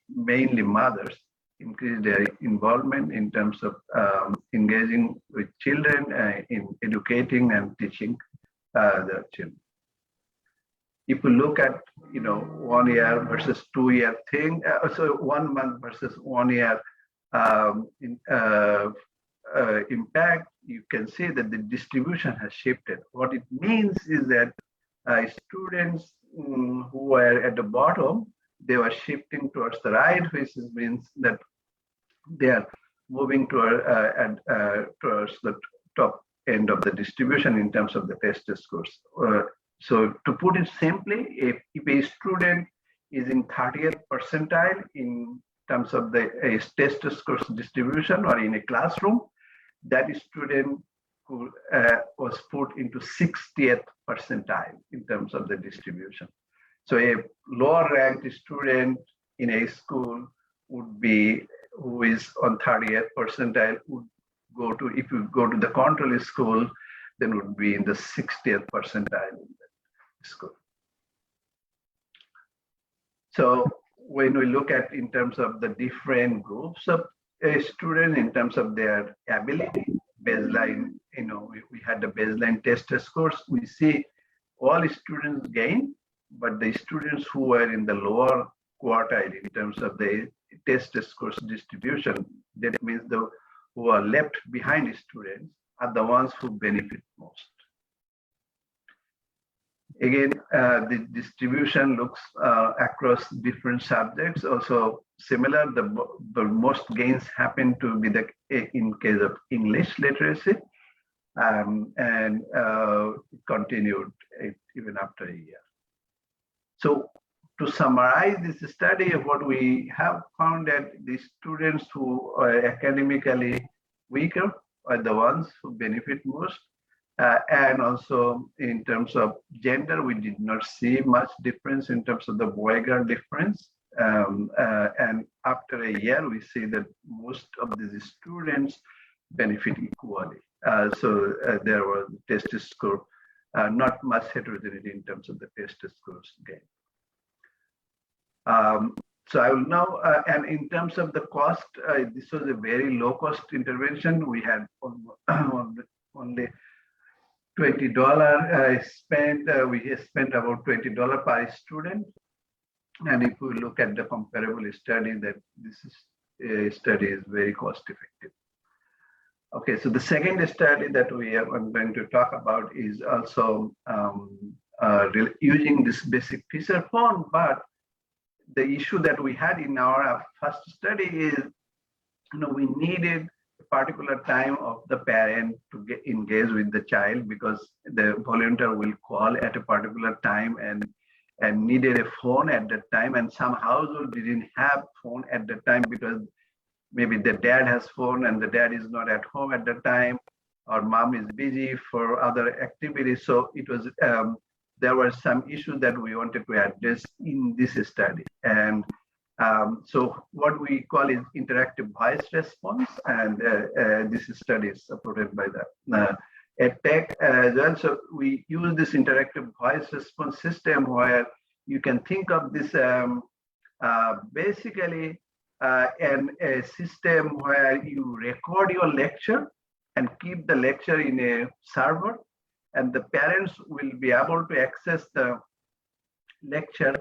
[SPEAKER 5] mainly mothers increase their involvement in terms of engaging with children in educating and teaching the children. If you look at 1 year versus 2 year thing, so 1 month versus 1 year impact, you can see that the distribution has shifted. What it means is that students who were at the bottom, they were shifting towards the right, which means that they are moving towards the top end of the distribution in terms of the test scores. So to put it simply, if a student is in 30th percentile in terms of the test scores distribution or in a classroom, that student who was put into 60th percentile in terms of the distribution. So a lower ranked student in a school would be, who is on 30th percentile, would go to, if you go to the control school, then would be in the 60th percentile in that school. So when we look at in terms of the different groups of students in terms of their ability, baseline, we had the baseline test scores, we see all students gain but the students who were in the lower quartile in terms of the test scores distribution, that means the who are left behind students are the ones who benefit most. Again, the distribution looks across different subjects. Also similar, the most gains happen to be in case of English literacy, and continued even after a year. So to summarize this study, what we have found that the students who are academically weaker are the ones who benefit most. And also in terms of gender, we did not see much difference in terms of the boy-girl difference. And after a year, we see that most of these students benefit equally. So there was test score, not much heterogeneity in terms of the test scores gain. So I will now, and in terms of the cost, this was a very low cost intervention. We had only $20 spent. We spent about $20 per student. And if we look at the comparable study, that this study is very cost effective. Okay, so the second study that I'm going to talk about is also using this basic feature phone, but the issue that we had in our first study is, we needed a particular time of the parent to get engaged with the child, because the volunteer will call at a particular time and needed a phone at that time, and some household didn't have phone at that time because maybe the dad has phone and the dad is not at home at that time, or mom is busy for other activities. So it was there were some issues that we wanted to address in this study. And so what we call is interactive voice response, and this study is supported by the Edtech as well. So we use this interactive voice response system where you can think of this basically a system where you record your lecture and keep the lecture in a server, and the parents will be able to access the lecture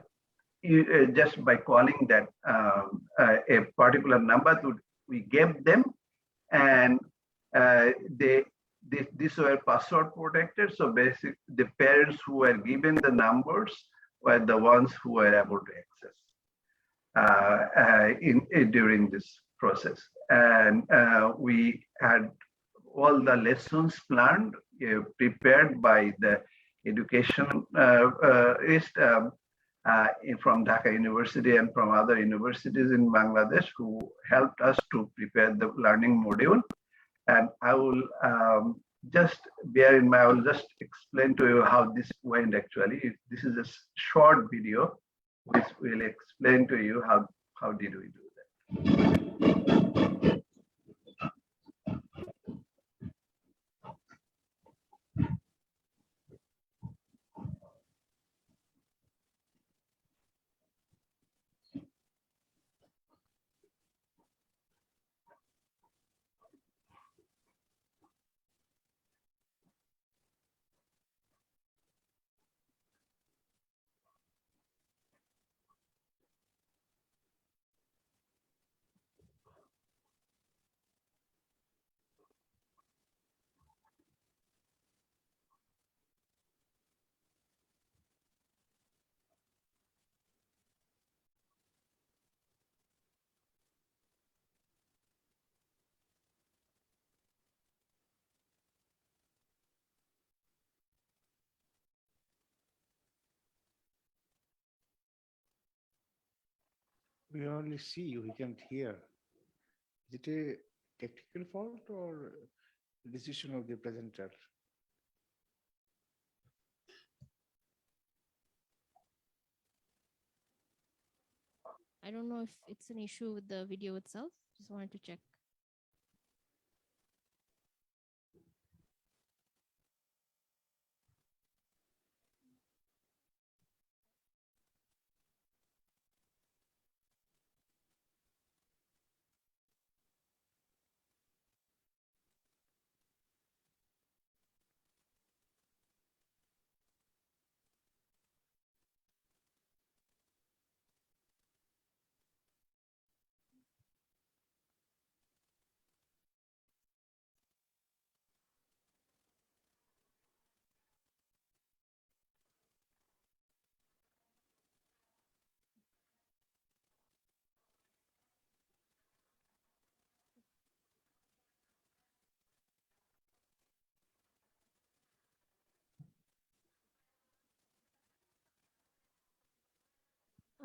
[SPEAKER 5] just by calling that a particular number that we gave them, and these were password protected. So basically, the parents who were given the numbers were the ones who were able to access during this process. And we had all the lessons planned, prepared by the education from Dhaka University and from other universities in Bangladesh, who helped us to prepare the learning module. And I will just bear in mind, I will just explain to you how this went actually. This is a short video which will explain to you how did we do that.
[SPEAKER 1] We only see you, we can't hear. Is it a technical fault or decision of the presenter?
[SPEAKER 3] I don't know if it's an issue with the video itself. Just wanted to check.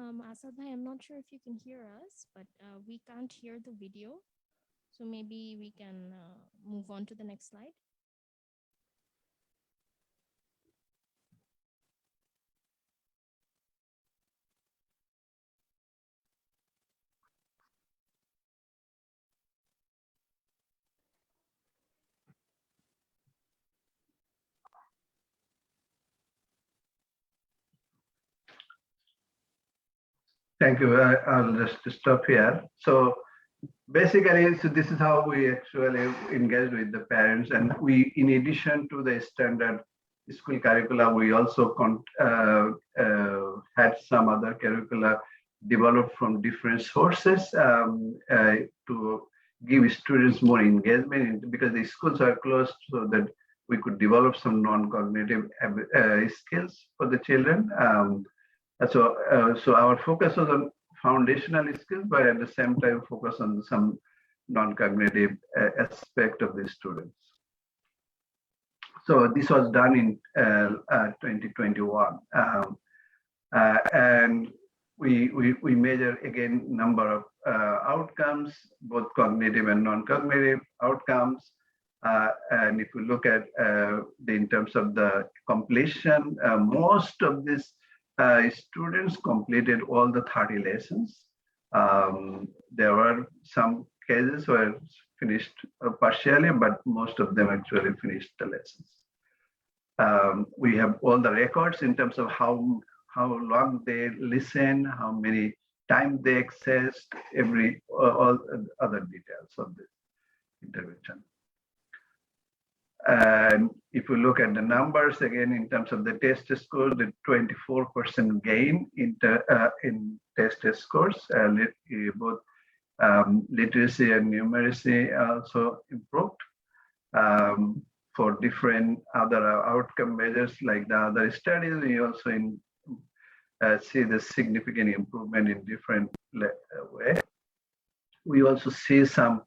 [SPEAKER 3] Asad bhai, I'm not sure if you can hear us, but we can't hear the video. So maybe we can move on to the next slide.
[SPEAKER 5] Thank you. I'll just stop here. So basically, so this is how we actually engage with the parents. And we, in addition to the standard school curricula, we also had some other curricula developed from different sources to give students more engagement because the schools are closed so that we could develop some non-cognitive skills for the children. So our focus was on foundational skills, but at the same time focus on some non-cognitive aspect of the students. So this was done in 2021, and we measure again number of outcomes, both cognitive and non-cognitive outcomes. And if we look at in terms of the completion, most of these students completed all the 30 lessons. There were some cases where finished partially, but most of them actually finished the lessons. We have all the records in terms of how long they listen, how many times they accessed, all other details of the intervention. And if you look at the numbers again in terms of the test score, the 24% gain in test scores, both literacy and numeracy also improved. For different other outcome measures like the other studies, we also see the significant improvement in different way. We also see some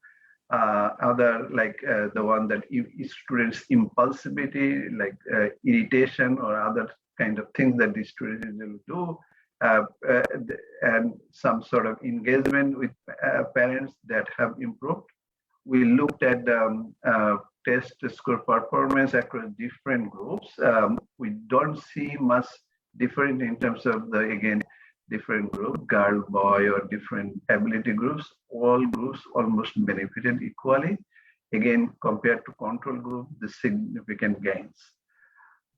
[SPEAKER 5] other like the one that students impulsivity, like irritation or other kind of things that the students usually do, and some sort of engagement with parents that have improved. We looked at test score performance across different groups. We don't see much different in terms of the, again, different group, girl, boy, or different ability groups. All groups almost benefited equally. Again, compared to control group, the significant gains.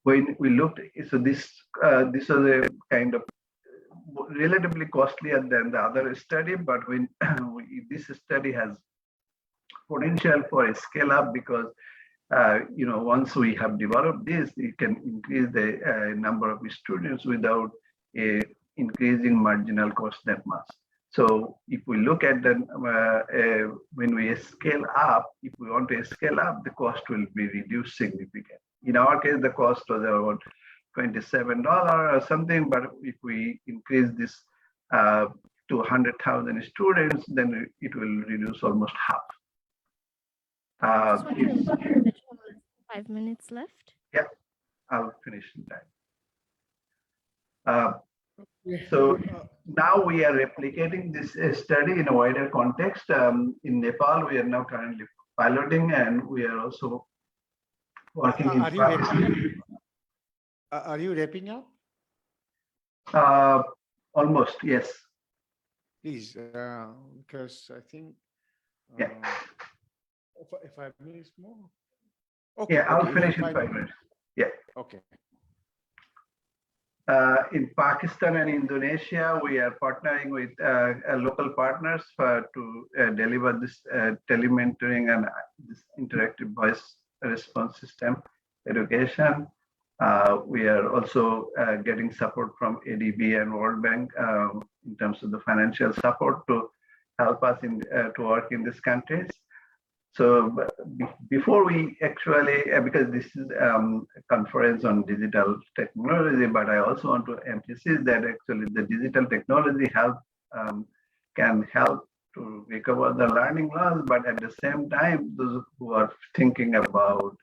[SPEAKER 5] When we looked, so this was a kind of relatively costlier than the other study, but when this study has potential for a scale up because once we have developed this, it can increase the number of students without a increasing marginal cost that much. So if we look at the when we scale up, if we want to scale up, the cost will be reduced significantly. In our case, the cost was about $27 or something, but if we increase this to 100,000 students, then it will reduce almost half.
[SPEAKER 3] Just want to remind you that you have 5 minutes left.
[SPEAKER 5] Yeah, I'll finish in time. So now we are replicating this study in a wider context. In Nepal, we are now currently piloting, and we are also working in Pakistan.
[SPEAKER 1] Are you wrapping up?
[SPEAKER 5] Almost, yes.
[SPEAKER 1] Please, because I think
[SPEAKER 5] Yeah.
[SPEAKER 1] 5 minutes more. Okay,
[SPEAKER 5] Yeah, I'll
[SPEAKER 1] okay,
[SPEAKER 5] finish in 5 minutes. Yeah.
[SPEAKER 1] Okay.
[SPEAKER 5] In Pakistan and Indonesia, we are partnering with local partners to deliver this telementoring and this interactive voice response system education. We are also getting support from ADB and World Bank in terms of the financial support to help us to work in these countries. So before we actually, because this is a conference on digital technology, but I also want to emphasize that actually the digital technology can help to recover the learning loss, but at the same time, those who are thinking about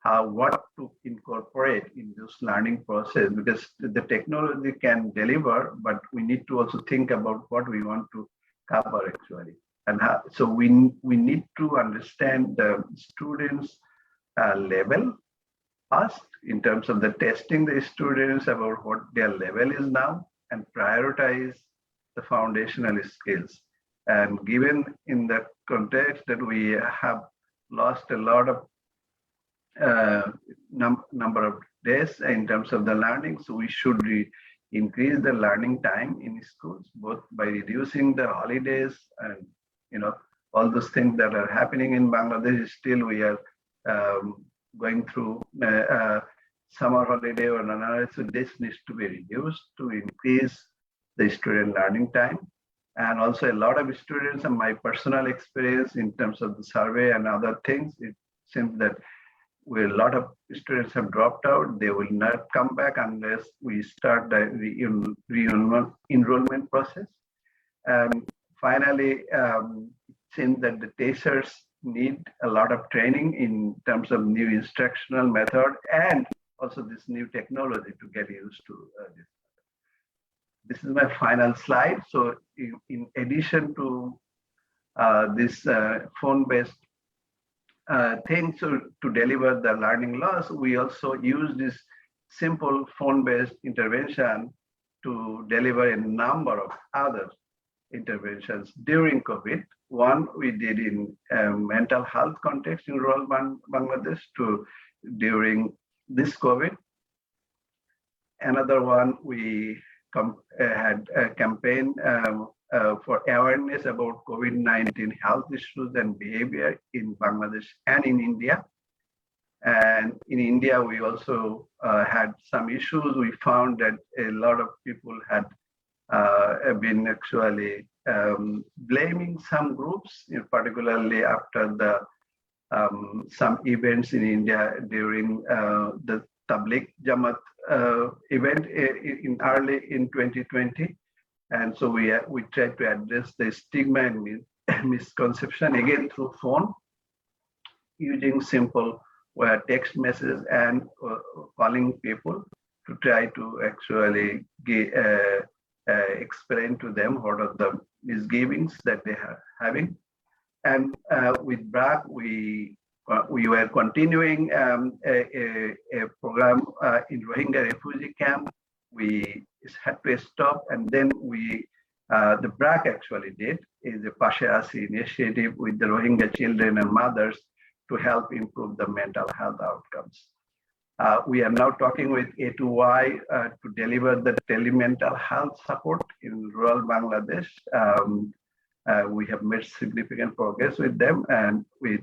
[SPEAKER 5] what to incorporate in this learning process, because the technology can deliver, but we need to also think about what we want to cover actually. And so we need to understand the students' level first in terms of the testing the students about what their level is now and prioritize the foundational skills. And given in the context that we have lost a lot of number of days in terms of the learning, so we should increase the learning time in schools, both by reducing the holidays and all those things that are happening in Bangladesh. Still, we are going through summer holiday or another, so this needs to be reduced to increase the student learning time. And also a lot of students, and my personal experience in terms of the survey and other things, it seems that where a lot of students have dropped out, they will not come back unless we start the re-enrollment process. And finally, it seems that the testers need a lot of training in terms of new instructional method and also this new technology to get used to this. This is my final slide. So in addition to this phone-based things to deliver the learning loss, we also use this simple phone-based intervention to deliver a number of other interventions during COVID. One we did in mental health context in rural Bangladesh during this COVID. Another one we had a campaign for awareness about COVID-19 health issues and behavior in Bangladesh and in India. And in India, we also had some issues. We found that a lot of people had been actually blaming some groups, particularly after the some events in India during the Tabligh Jamaat event in early in 2020. And so we tried to address the stigma and misconception again through phone, using simple text messages and calling people to try to actually explain to them what are the misgivings that they are having. And with BRAC, we were continuing a program in Rohingya refugee camp. We had to stop, and then the BRAC actually did is a Pashe Asi initiative with the Rohingya children and mothers to help improve the mental health outcomes. We are now talking with A2Y to deliver the telemental health support in rural Bangladesh. We have made significant progress with them, and with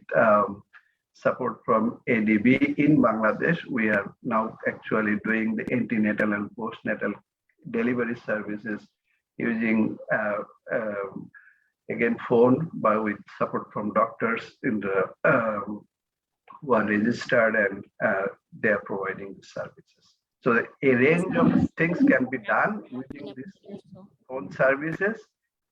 [SPEAKER 5] support from ADB in Bangladesh, we are now actually doing the antenatal and postnatal delivery services using again phone, but with support from doctors in the who are registered, and they are providing the services. So a range of things can be done using these phone services.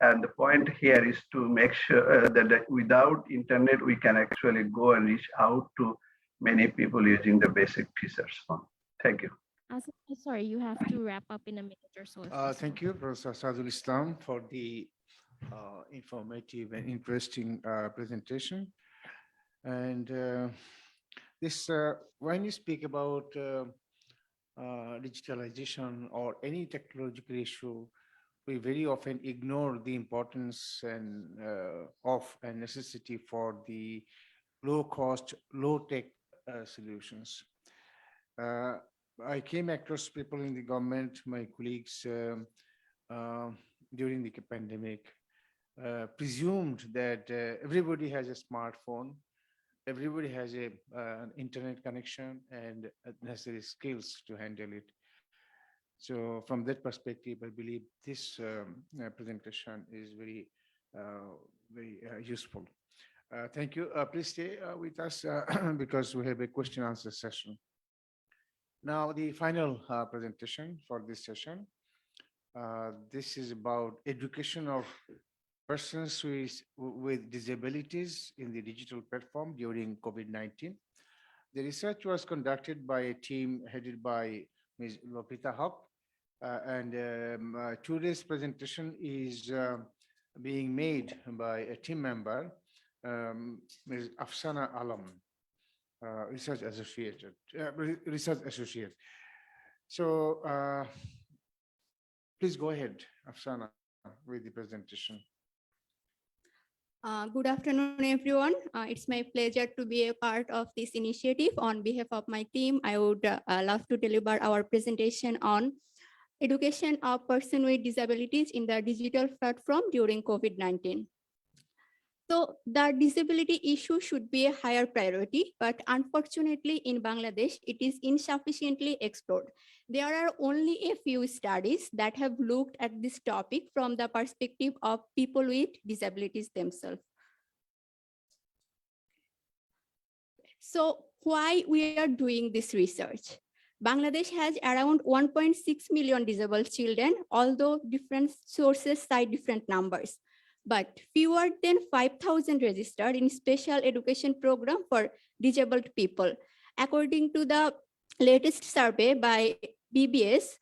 [SPEAKER 5] And the point here is to make sure that without internet, we can actually go and reach out to many people using the basic features phone. Thank you.
[SPEAKER 3] Sorry, you have to wrap up in a minute or so.
[SPEAKER 1] Thank you, Professor Sadul Islam, for the informative and interesting presentation. And when you speak about digitalization or any technological issue, we very often ignore the importance and of and necessity for the low-cost, low-tech solutions. I came across people in the government, my colleagues, during the pandemic, presumed that everybody has a smartphone, everybody has an internet connection and necessary skills to handle it. So from that perspective, I believe this presentation is very useful. Thank you. Please stay with us because we have a question answer session. Now, the final presentation for this session. This is about education of persons with disabilities in the digital platform during COVID-19. The research was conducted by a team headed by Ms. Lopita Hawk, and today's presentation is being made by a team member, Ms. Afsana Alam, research associate. So please go ahead, Afsana, with the presentation.
[SPEAKER 6] Good afternoon, everyone. It's my pleasure to be a part of this initiative. On behalf of my team, I would love to deliver our presentation on education of persons with disabilities in the digital platform during COVID-19. So the disability issue should be a higher priority, but unfortunately in Bangladesh, it is insufficiently explored. There are only a few studies that have looked at this topic from the perspective of people with disabilities themselves. So why we are doing this research? Bangladesh has around 1.6 million disabled children, although different sources cite different numbers. But fewer than 5,000 registered in special education program for disabled people. According to the latest survey by BBS,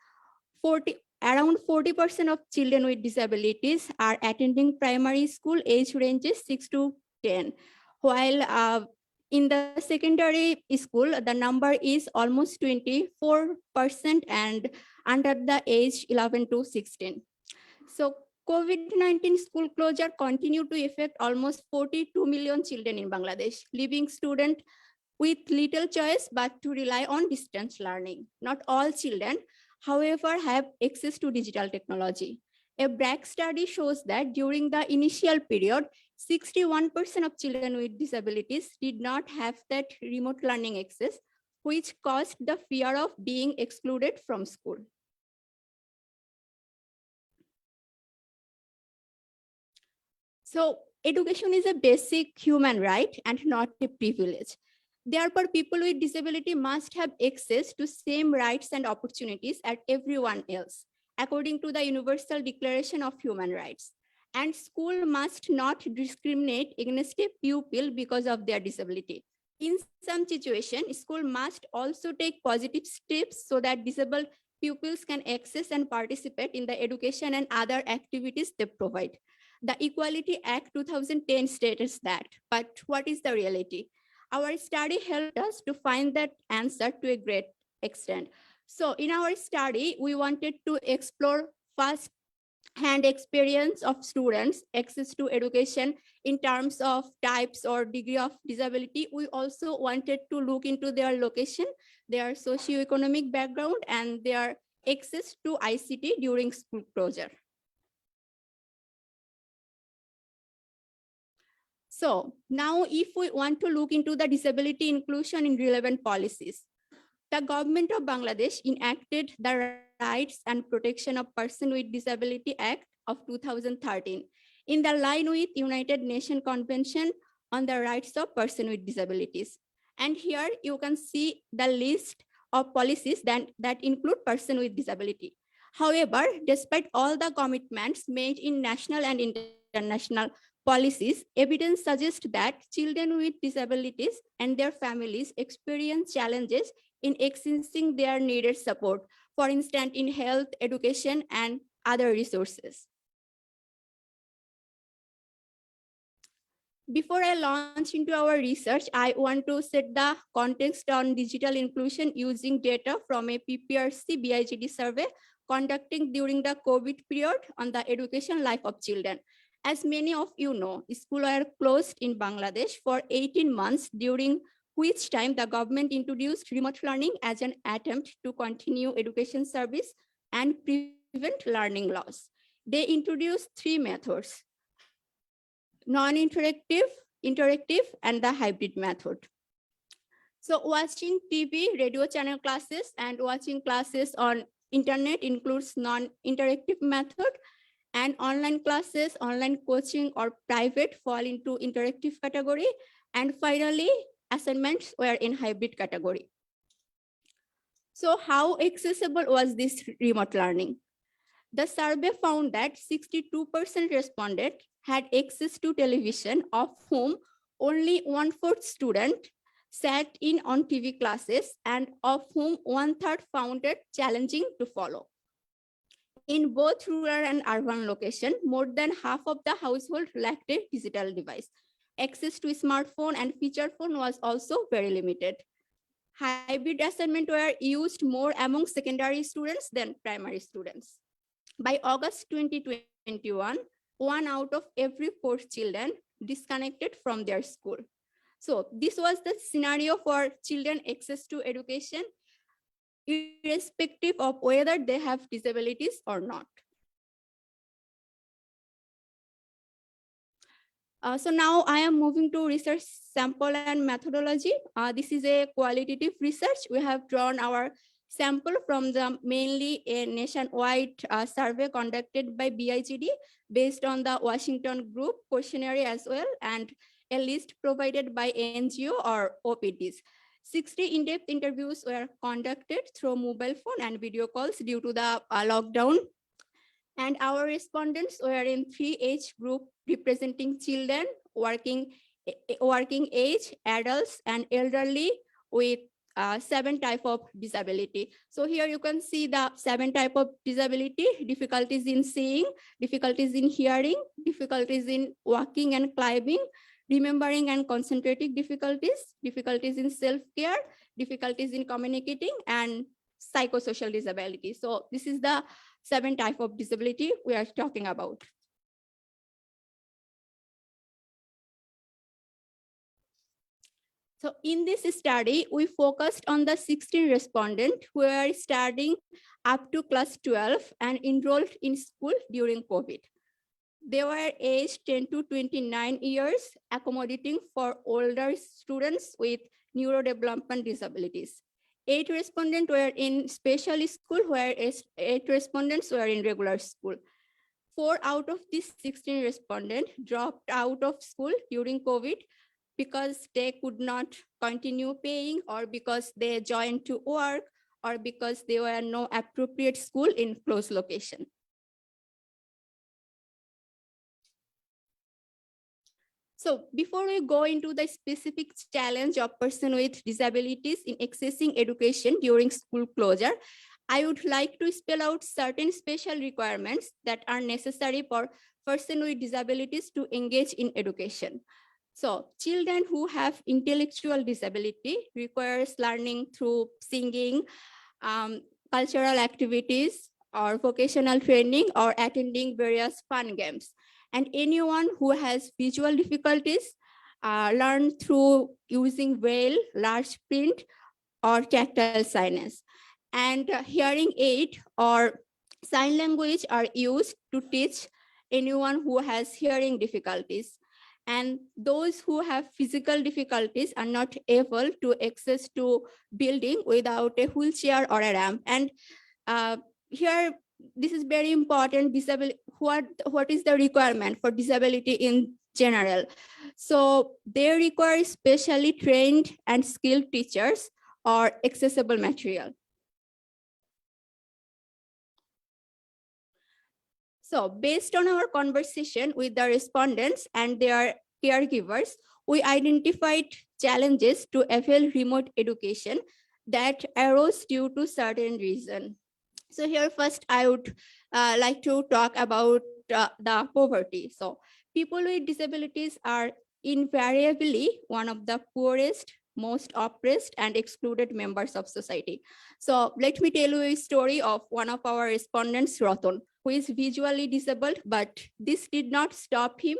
[SPEAKER 6] around 40% of children with disabilities are attending primary school age ranges 6 to 10, while in the secondary school, the number is almost 24% and under the age 11 to 16. So COVID-19 school closure continued to affect almost 42 million children in Bangladesh, leaving students with little choice but to rely on distance learning. Not all children, however, have access to digital technology. A BRAC study shows that during the initial period, 61% of children with disabilities did not have that remote learning access, which caused the fear of being excluded from school. So education is a basic human right and not a privilege. Therefore, people with disability must have access to same rights and opportunities as everyone else, according to the Universal Declaration of Human Rights. And school must not discriminate against a pupil because of their disability. In some situations, school must also take positive steps so that disabled pupils can access and participate in the education and other activities they provide. The Equality Act 2010 states that, but what is the reality? Our study helped us to find that answer to a great extent. So in our study, we wanted to explore first-hand experience of students' access to education in terms of types or degree of disability. We also wanted to look into their location, their socioeconomic background, and their access to ICT during school closure. So now if we want to look into the disability inclusion in relevant policies, the government of Bangladesh enacted the Rights and Protection of Persons with Disability Act of 2013 in the line with United Nations Convention on the Rights of Persons with Disabilities. And here you can see the list of policies that include persons with disability. However, despite all the commitments made in national and international policies, evidence suggests that children with disabilities and their families experience challenges in accessing their needed support, for instance, in health, education, and other resources. Before I launch into our research, I want to set the context on digital inclusion using data from a PPRC BIGD survey conducted during the COVID period on the education life of children. As many of you know, schools were closed in Bangladesh for 18 months, during which time the government introduced remote learning as an attempt to continue education service and prevent learning loss. They introduced three methods: non-interactive, interactive, and the hybrid method. So watching TV, radio channel classes, and watching classes on internet includes non-interactive method, and online classes, online coaching, or private fall into interactive category. And finally, assignments were in hybrid category. So how accessible was this remote learning? The survey found that 62% respondents had access to television, of whom only 1/4 student sat in on TV classes, and of whom 1/3 found it challenging to follow. In both rural and urban locations, more than half of the household lacked a digital device. Access to smartphone and feature phone was also very limited. Hybrid assignment were used more among secondary students than primary students. By August 2021, 1 out of every 4 children disconnected from their school. So this was the scenario for children access to education, irrespective of whether they have disabilities or not. So now I am moving to research sample and methodology. This is a qualitative research. We have drawn our sample from the mainly a nationwide survey conducted by BIGD based on the Washington Group questionnaire as well, and a list provided by NGO or OPDs. 60 in-depth interviews were conducted through mobile phone and video calls due to the lockdown. And our respondents were in 3 age group representing children, working age, adults, and elderly with 7 type of disability. So here you can see the 7 type of disability: difficulties in seeing, difficulties in hearing, difficulties in walking and climbing, remembering and concentrating difficulties, difficulties in self-care, difficulties in communicating, and psychosocial disability. So this is the 7 type of disability we are talking about. So in this study, we focused on the 16 respondents who were studying up to class 12 and enrolled in school during COVID. They were aged 10 to 29 years, accommodating for older students with neurodevelopment disabilities. 8 respondents were in special school, whereas 8 respondents were in regular school. 4 out of these 16 respondents dropped out of school during COVID because they could not continue paying, or because they joined to work, or because there were no appropriate school in close location. So before we go into the specific challenge of persons with disabilities in accessing education during school closure, I would like to spell out certain special requirements that are necessary for persons with disabilities to engage in education. So children who have intellectual disability requires learning through singing, cultural activities, or vocational training, or attending various fun games. And anyone who has visual difficulties learn through using braille, large print, or tactile signage. And hearing aid or sign language are used to teach anyone who has hearing difficulties. And those who have physical difficulties are not able to access to building without a wheelchair or a ramp. And here, this is very important. Disability, what is the requirement for disability in general? So they require specially trained and skilled teachers or accessible material. So based on our conversation with the respondents and their caregivers, we identified challenges to avail remote education that arose due to certain reasons. So here first, I would like to talk about the poverty. So people with disabilities are invariably one of the poorest, most oppressed and excluded members of society. So let me tell you a story of one of our respondents, Ratan, who is visually disabled, but this did not stop him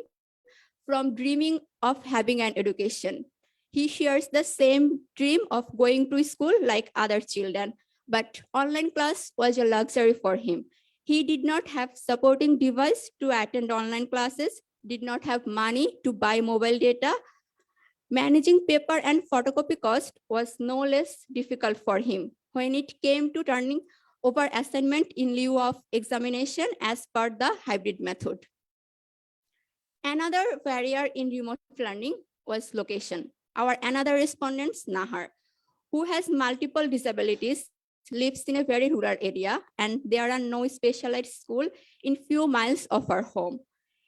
[SPEAKER 6] from dreaming of having an education. He shares the same dream of going to school like other children, but online class was a luxury for him. He did not have supporting device to attend online classes, did not have money to buy mobile data. Managing paper and photocopy cost was no less difficult for him when it came to turning over assignment in lieu of examination as per the hybrid method. Another barrier in remote learning was location. Our another respondent, Nahar, who has multiple disabilities, lives in a very rural area, and there are no specialized school in few miles of our home.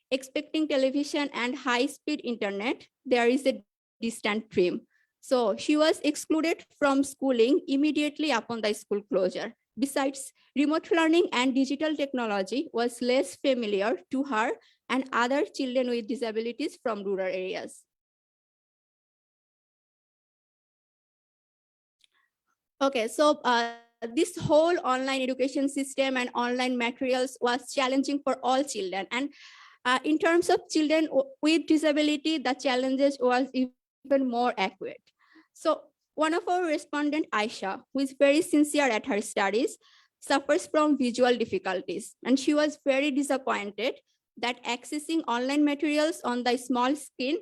[SPEAKER 6] Expecting television and high-speed internet, there is a distant dream. So she was excluded from schooling immediately upon the school closure. Besides, remote learning and digital technology was less familiar to her and other children with disabilities from rural areas. Okay, so this whole online education system and online materials was challenging for all children. And in terms of children with disability, the challenges was even more accurate. So one of our respondent, Aisha, who is very sincere at her studies, suffers from visual difficulties. And she was very disappointed that accessing online materials on the small screen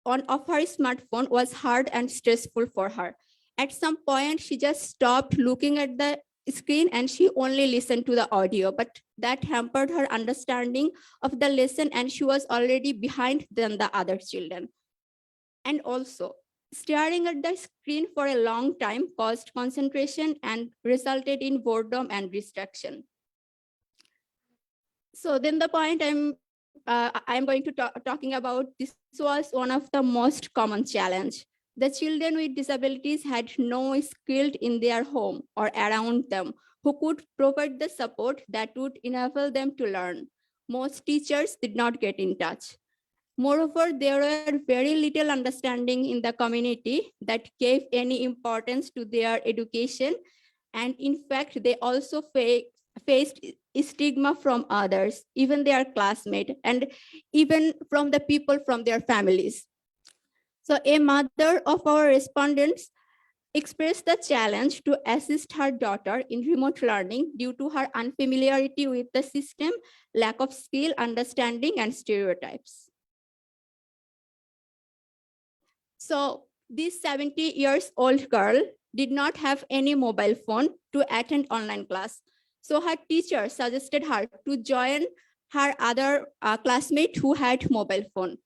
[SPEAKER 6] of her smartphone was hard and stressful for her. At some point, she just stopped looking at the screen and she only listened to the audio, but that hampered her understanding of the lesson and she was already behind than the other children. And also, staring at the screen for a long time caused concentration and resulted in boredom and distraction. So then the point I'm going to talking about, this was one of the most common challenge. The children with disabilities had no skill in their home or around them who could provide the support that would enable them to learn. Most teachers did not get in touch. Moreover, there were very little understanding in the community that gave any importance to their education. And in fact, they also faced stigma from others, even their classmates, and even from the people from their families. So a mother of our respondents expressed the challenge to assist her daughter in remote learning due to her unfamiliarity with the system, lack of skill, understanding, and stereotypes. So this 70 years old girl did not have any mobile phone to attend online class. So her teacher suggested her to join her other classmate who had mobile phone.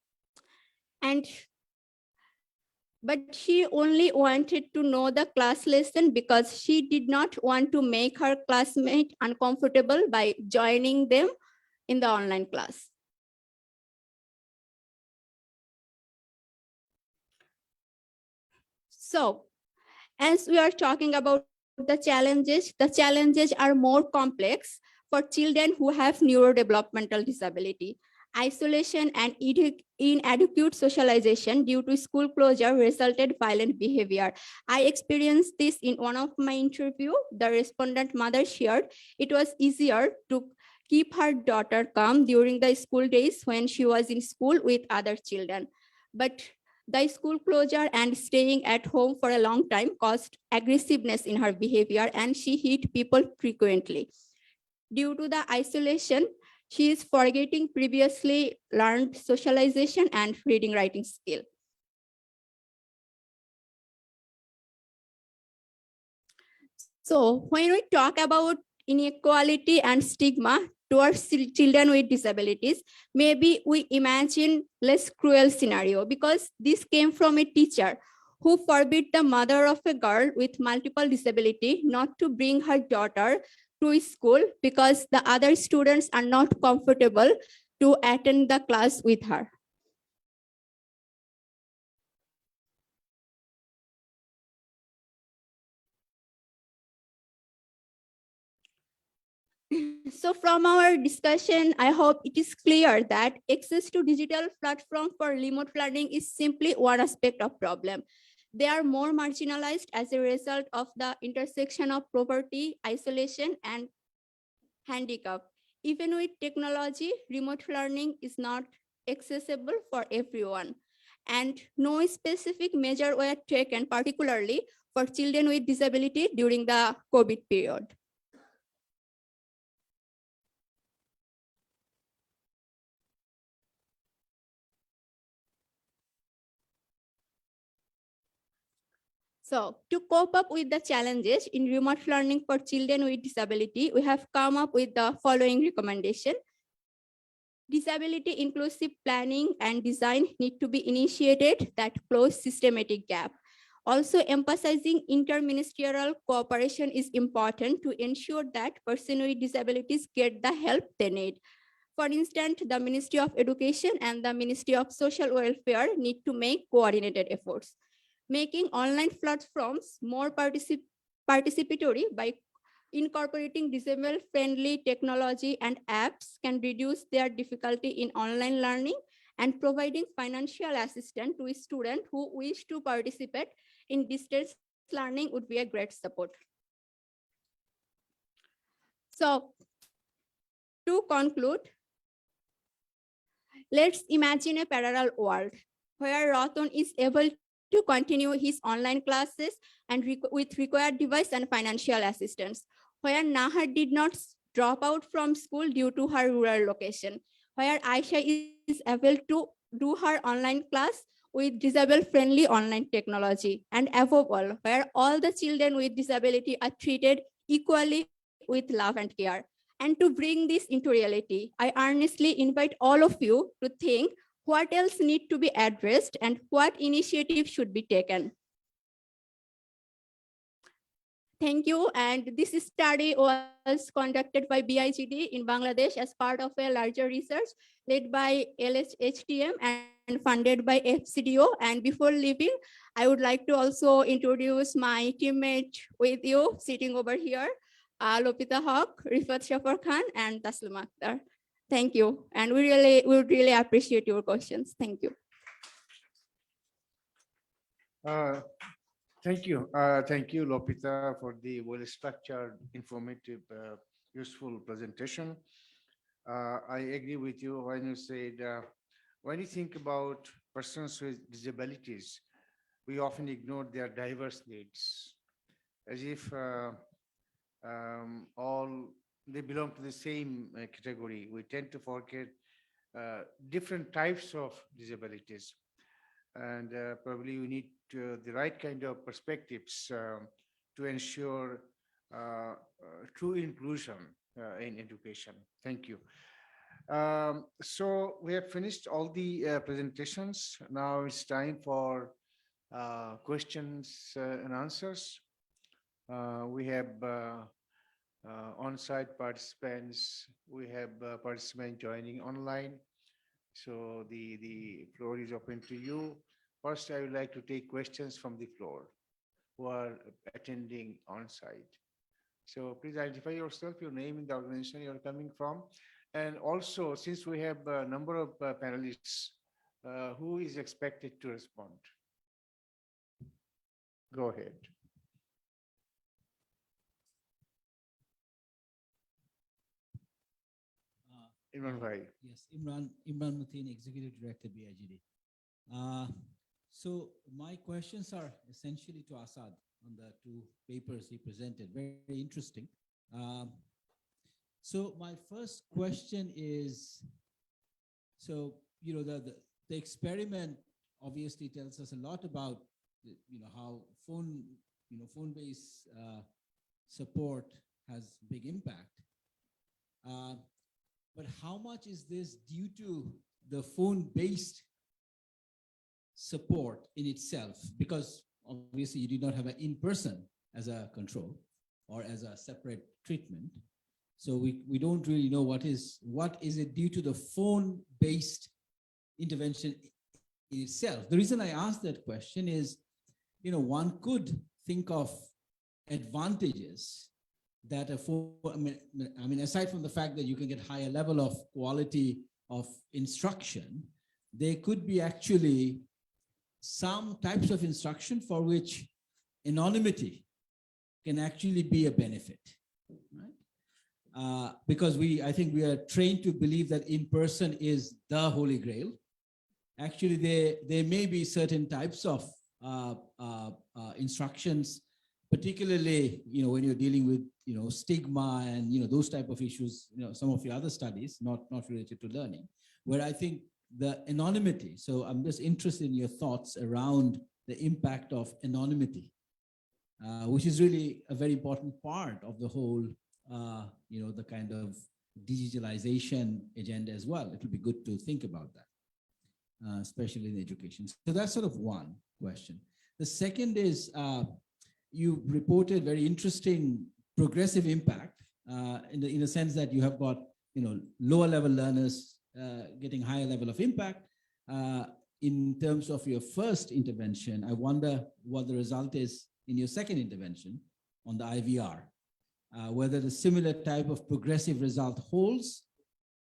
[SPEAKER 6] But she only wanted to know the class lesson because she did not want to make her classmate uncomfortable by joining them in the online class. So, as we are talking about the challenges are more complex for children who have neurodevelopmental disability. Isolation and inadequate socialization due to school closure resulted violent behavior. I experienced this in one of my interview. The respondent mother shared it was easier to keep her daughter calm during the school days when she was in school with other children. But the school closure and staying at home for a long time caused aggressiveness in her behavior and she hit people frequently. Due to the isolation, she is forgetting previously learned socialization and reading writing skill. So when we talk about inequality and stigma towards children with disabilities, maybe we imagine less cruel scenario because this came from a teacher who forbid the mother of a girl with multiple disability not to bring her daughter to school because the other students are not comfortable to attend the class with her. So from our discussion, I hope it is clear that access to digital platform for remote learning is simply one aspect of problem. They are more marginalized as a result of the intersection of poverty, isolation, and handicap. Even with technology, remote learning is not accessible for everyone. And no specific measure were taken, particularly for children with disability during the COVID period. So to cope up with the challenges in remote learning for children with disability, we have come up with the following recommendation. Disability inclusive planning and design need to be initiated that close systematic gap. Also emphasizing interministerial cooperation is important to ensure that persons with disabilities get the help they need. For instance, the Ministry of Education and the Ministry of Social Welfare need to make coordinated efforts. making online platforms more participatory by incorporating disabled-friendly technology and apps can reduce their difficulty in online learning, and providing financial assistance to students who wish to participate in distance learning would be a great support. So, to conclude, let's imagine a parallel world where Ratan is able to continue his online classes and with required device and financial assistance, where Nahar did not drop out from school due to her rural location, where Aisha is able to do her online class with disability-friendly online technology, and above all, where all the children with disability are treated equally with love and care. And to bring this into reality, I earnestly invite all of you to think what else needs to be addressed and what initiative should be taken. Thank you. And this study was conducted by BIGD in Bangladesh as part of a larger research led by LHTM and funded by FCDO. And before leaving, I would like to also introduce my teammate with you sitting over here, Lopita Haq, Rifat Shafar Khan, and Taslim Akhtar. Thank you. And we would really appreciate your questions. Thank you.
[SPEAKER 1] Thank you. Thank you, Lopita, for the well-structured, informative, useful presentation. I agree with you when you said, when you think about persons with disabilities, we often ignore their diverse needs, as if all they belong to the same category. We tend to forget different types of disabilities. And probably we need the right kind of perspectives to ensure true inclusion in education. Thank you. So we have finished all the presentations. Now it's time for questions and answers. We have on-site participants. We have participants joining online. So the floor is open to you. First, I would like to take questions from the floor who are attending on site. So please identify yourself, your name and the organization you're coming from. And also, since we have a number of panelists, who is expected to respond? Go ahead. Imran Bhai.
[SPEAKER 7] Yes, Imran Mutin, Executive Director, BIGD. So my questions are essentially to Asad on the two papers he presented. Very, very interesting. So my first question is, so the experiment obviously tells us a lot about how phone-based support has big impact. But how much is this due to the phone-based support in itself? Because obviously you did not have an in-person as a control or as a separate treatment. So we don't really know what is it due to the phone-based intervention in itself. The reason I asked that question is, one could think of advantages that a phone, I mean, aside from the fact that you can get higher level of quality of instruction, there could be actually some types of instruction for which anonymity can actually be a benefit, right? Because I think we are trained to believe that in-person is the holy grail. Actually, there may be certain types of instructions, particularly, when you're dealing with, stigma and, those type of issues, some of your other studies, not related to learning, where I think the anonymity. So I'm just interested in your thoughts around the impact of anonymity, which is really a very important part of the whole, the kind of digitalization agenda as well. It would be good to think about that, especially in education. So that's sort of one question. The second is, you reported very interesting progressive impact in the sense that you have got lower level learners getting higher level of impact. in terms of your first intervention, I wonder what the result is in your second intervention on the IVR, whether the similar type of progressive result holds,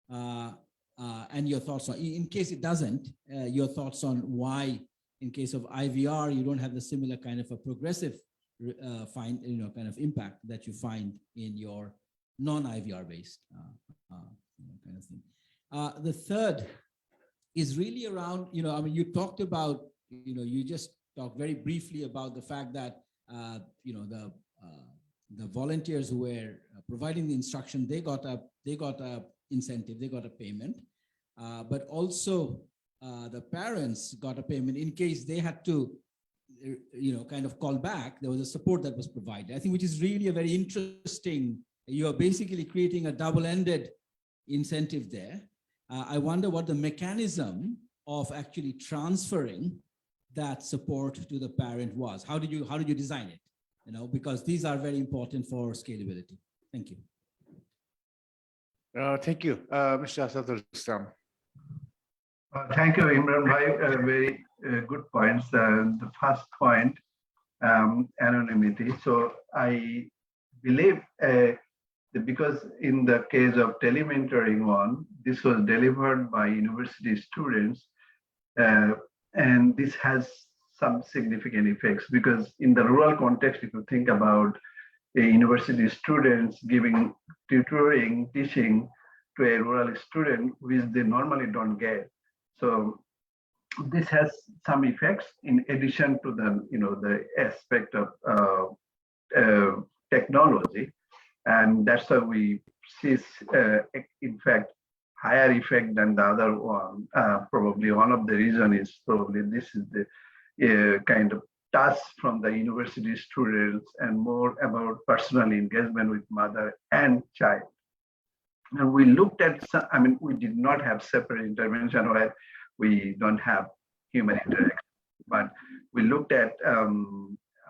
[SPEAKER 7] and your thoughts on, in case it doesn't, your thoughts on why, in case of IVR, you don't have the similar kind of a progressive kind of impact that you find in your non-IVR based kind of thing. The third is really around, I mean, you talked about, you just talked very briefly about the fact that, the volunteers who were providing the instruction, they got a incentive, they got a payment, but also the parents got a payment in case they had to, kind of call back. There was a support that was provided, I think, which is really a very interesting. You are basically creating a double-ended incentive there. I wonder what the mechanism of actually transferring that support to the parent was. How did you design it? Because these are very important for scalability. Thank you.
[SPEAKER 1] Thank you, Mr. Asadul Islam.
[SPEAKER 5] Thank you, Imran Bhai. Very good points. The first point, anonymity. So I believe that because in the case of telementoring one, this was delivered by university students, and this has some significant effects, because in the rural context, if you think about university students giving tutoring, teaching to a rural student, which they normally don't get. So this has some effects in addition to the aspect of technology, and that's why we see, in fact, higher effect than the other one. Probably one of the reason is probably this is the kind of task from the university students and more about personal engagement with mother and child. And we looked at, I mean, we did not have separate intervention where we don't have human interaction, but we looked at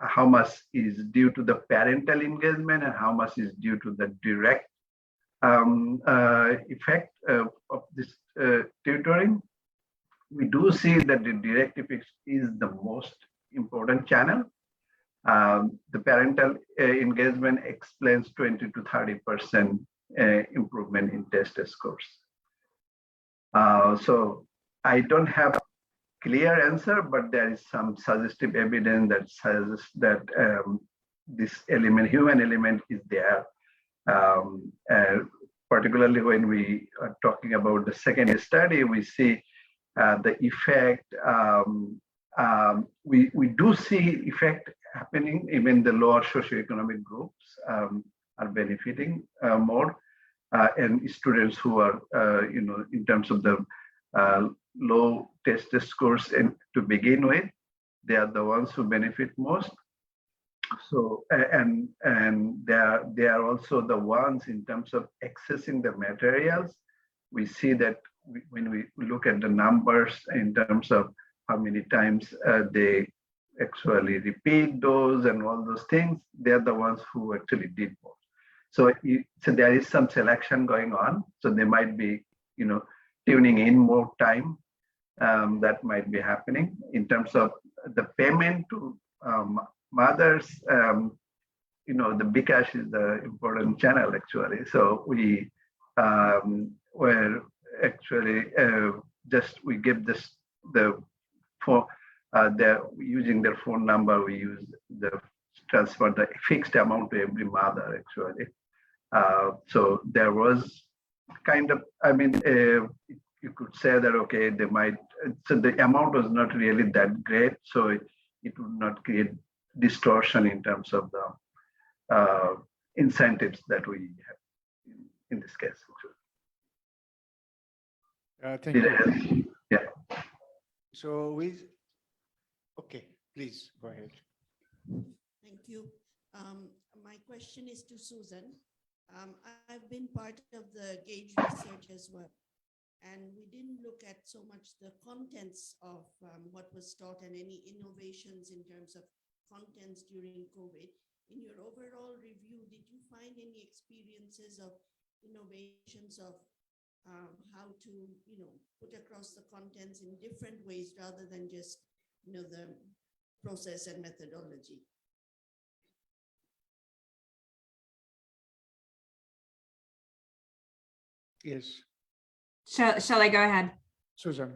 [SPEAKER 5] how much is due to the parental engagement and how much is due to the direct effect of this tutoring. We do see that the direct effect is the most important channel. The parental engagement explains 20 to 30% improvement in test scores. So I don't have clear answer, but there is some suggestive evidence that suggests that this element, human element, is there. Particularly when we are talking about the second study, we see the effect. We do see effect happening. Even the lower socioeconomic groups are benefiting more, and students who are, in terms of the low test scores and to begin with, they are the ones who benefit most. So and they are also the ones in terms of accessing the materials. We see that when we look at the numbers in terms of how many times they actually repeat those and all those things, they are the ones who actually did more. So there is some selection going on. So they might be, tuning in more time. That might be happening in terms of the payment to mothers. The bKash is the important channel actually. So we were actually we give this they're using their phone number. We use transfer the fixed amount to every mother actually. So there was kind of, you could say that, okay, they might, so the amount was not really that great. So it would not create distortion in terms of the incentives that we have in this case.
[SPEAKER 1] Thank you.
[SPEAKER 5] Yeah.
[SPEAKER 1] So okay, please go ahead.
[SPEAKER 8] Thank you. My question is to Susan. I've been part of the GAGE research as well, and we didn't look at so much the contents of what was taught and any innovations in terms of contents during COVID. In your overall review, did you find any experiences of innovations of how to, put across the contents in different ways rather than just, the process and methodology.
[SPEAKER 1] Yes,
[SPEAKER 4] Shall I go ahead?
[SPEAKER 1] Susan.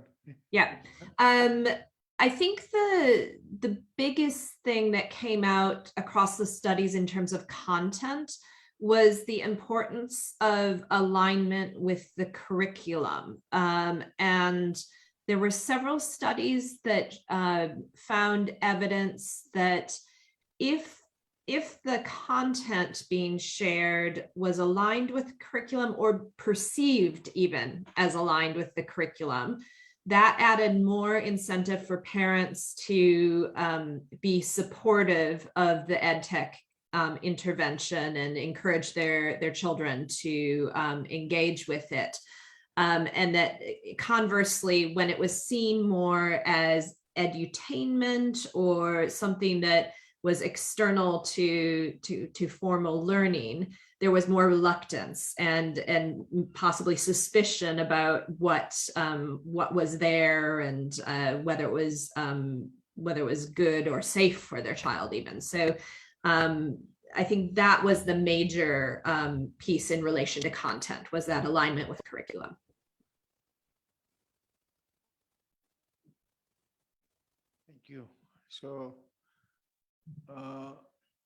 [SPEAKER 4] Yeah. I think the biggest thing that came out across the studies in terms of content was the importance of alignment with the curriculum. And there were several studies that found evidence that if the content being shared was aligned with curriculum or perceived even as aligned with the curriculum, that added more incentive for parents to be supportive of the EdTech intervention and encourage their children to engage with it. And that conversely, when it was seen more as edutainment or something that was external to formal learning, there was more reluctance and possibly suspicion about what was there and whether it was good or safe for their child even. So I think that was the major piece in relation to content, was that alignment with curriculum.
[SPEAKER 1] Thank you. So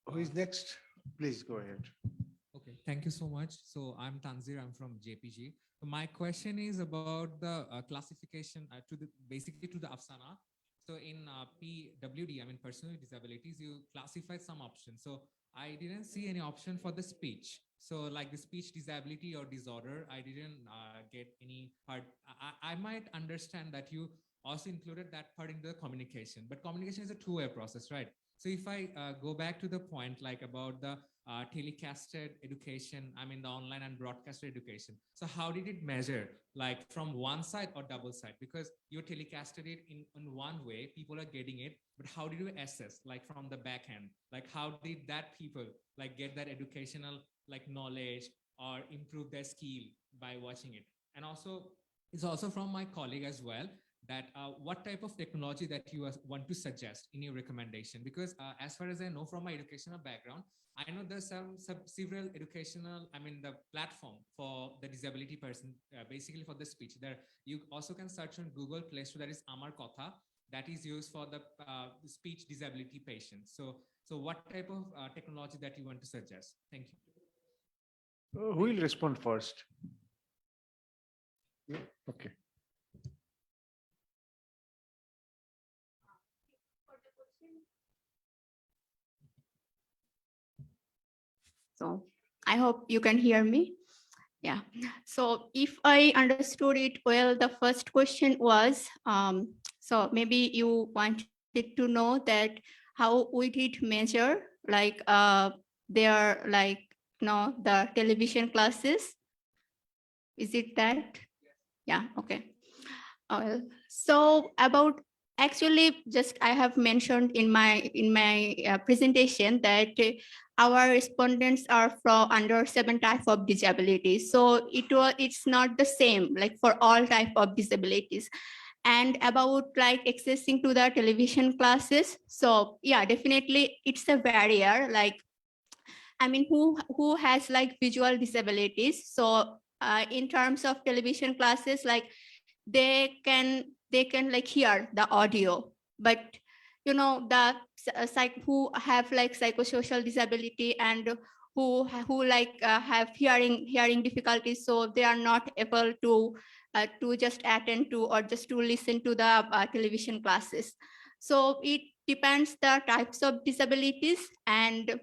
[SPEAKER 1] who is next? Please go ahead.
[SPEAKER 9] Okay, thank you so much. So I'm Tanzir, I'm from JPG. So my question is about the classification basically to the Afsana. So in PWD, I mean personal disabilities, you classified some options. So I didn't see any option for the speech. So like the speech disability or disorder, I didn't get any part. I might understand that you also included that part in the communication, but communication is a two-way process, right? So if I go back to the point like about the telecasted education, I mean the online and broadcasted education. So how did it measure, like from one side or double side? Because you telecasted it in one way, people are getting it, but how did you assess, like from the back end? Like how did that people like get that educational like knowledge or improve their skill by watching it? And also, it's also from my colleague as well, that what type of technology that you want to suggest in your recommendation? Because as far as I know from my educational background, I know there's several educational, I mean the platform for the disability person, basically for the speech. There you also can search on Google Play Store, that is Amar Kotha, that is used for the speech disability patients. So what type of technology that you want to suggest? Thank you.
[SPEAKER 1] Who will respond first? Yeah. Okay.
[SPEAKER 6] So I hope you can hear me. Yeah. So if I understood it well, the first question was, so maybe you wanted to know that how we did measure like their like the television classes. Is it that? Yeah. Okay. So about actually just I have mentioned in my presentation that our respondents are from under 7 types of disabilities. So it's not the same like for all type of disabilities. And about like accessing to the television classes. So yeah, definitely it's a barrier. Like, I mean, who has like visual disabilities. So in terms of television classes, like they can like hear the audio, but the who have like psychosocial disability and who like have hearing difficulties, so they are not able to just attend to or just to listen to the television classes. So it depends the types of disabilities. And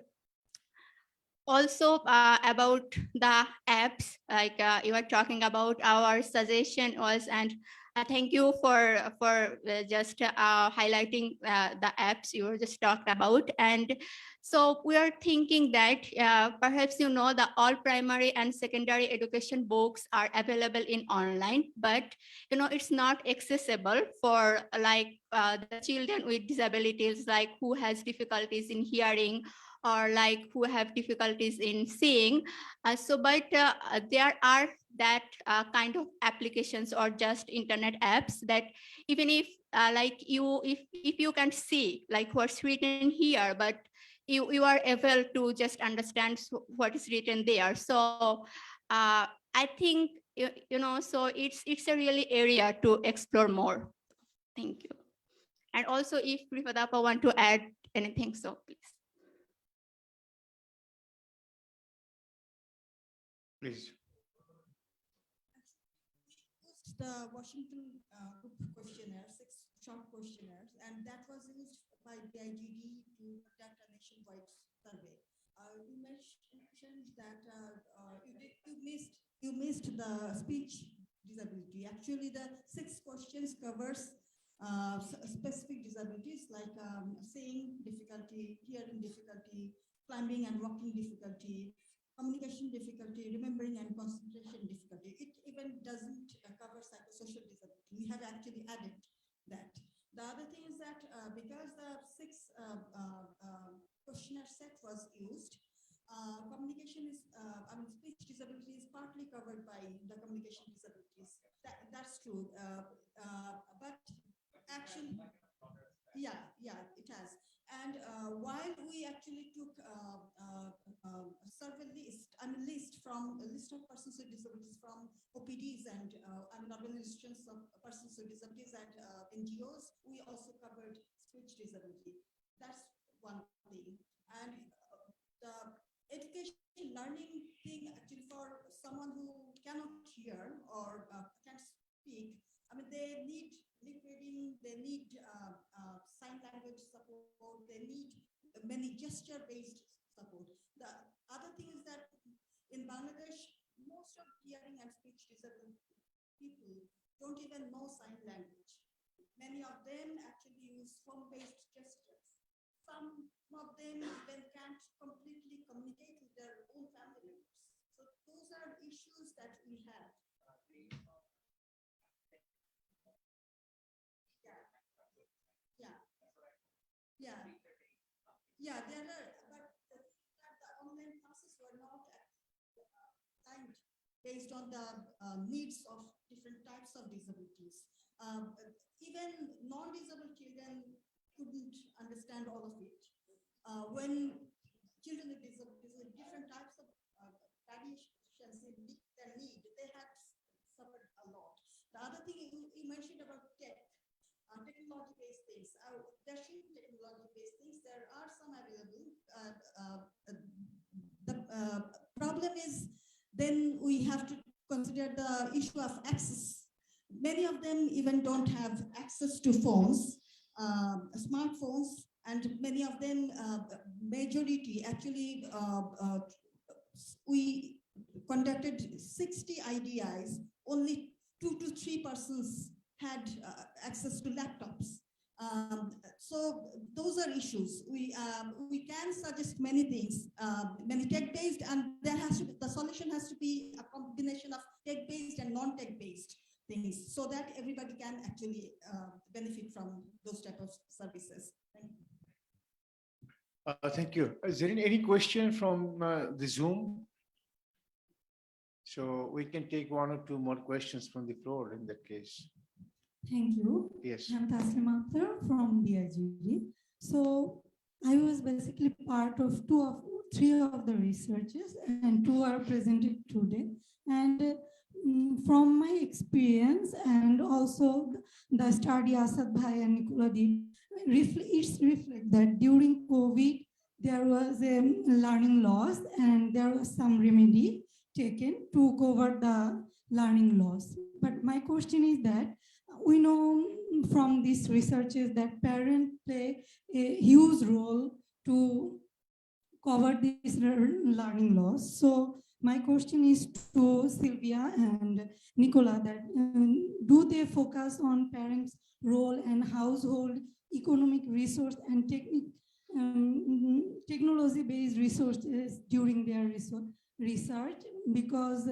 [SPEAKER 6] also about the apps, like you were talking about, our suggestion was, and thank you for just highlighting the apps you were just talked about. And so we are thinking that perhaps the all primary and secondary education books are available in online, but it's not accessible for like the children with disabilities, like who has difficulties in hearing or like who have difficulties in seeing. But there are that kind of applications or just internet apps that even if like if you can see like what's written here, but you are able to just understand what is written there. So I think, so it's a really area to explore more. Thank you. And also if Rifadapa want to add anything, so please.
[SPEAKER 1] Please.
[SPEAKER 8] The Washington group questionnaire, 6 short questionnaires, and that was used by the IGD to conduct a nationwide survey. You mentioned that you missed the speech disability. Actually, the 6 questions covers specific disabilities like seeing difficulty, hearing difficulty, climbing and walking difficulty, communication difficulty, remembering and concentration difficulty. It even doesn't cover psychosocial disability. We have actually added that. The other thing is that because the 6 questionnaire set was used, communication is, speech disability is partly covered by the communication disabilities. That's true. But actually, yeah, it has. And while we actually took survey list from a list of persons with disabilities from OPDs and organizations of persons with disabilities and NGOs, we also covered speech disability. That's one thing. And the education learning thing actually for someone who cannot hear or can't speak, they need lip reading, they need sign language support, they need many gesture-based support. The other thing is that in Bangladesh, most of hearing and speech disabled people don't even know sign language. Many of them actually use phone-based gestures. Some of them even can't completely communicate with their own family members. So those are issues that we have. Yeah, there are, but the online classes were not timed based on the needs of different types of disabilities. Even non-disabled children couldn't understand all of it. When children with disabilities, different types of variations in their need, they had suffered a lot. The other thing you mentioned about technology-based things. There should be technology-based things. There are some available. The problem is then we have to consider the issue of access. Many of them even don't have access to phones, smartphones, and many of them, majority actually, we conducted 60 IDIs, only 2 to 3 persons had access to laptops. So those are issues. We can suggest many things, many tech-based, and the solution has to be a combination of tech-based and non-tech-based things, so that everybody can actually benefit from those type of services. Thank you.
[SPEAKER 1] Thank you. Is there any question from the Zoom? So we can take 1 or 2 more questions from the floor in that case.
[SPEAKER 10] Thank you.
[SPEAKER 1] Yes.
[SPEAKER 10] I'm Taslim Akhtar from BIGD. So I was basically part of 3 of the researches, and 2 are presented today. And from my experience, and also the study Asad Bhai and Nicola did, it's reflect that during COVID, there was a learning loss, and there was some remedy taken to cover the learning loss. But my question is that we know from these researches that parents play a huge role to cover this learning loss. So my question is to Sylvia and Nicola, that do they focus on parents' role and household economic resource and technology-based resources during their research? Because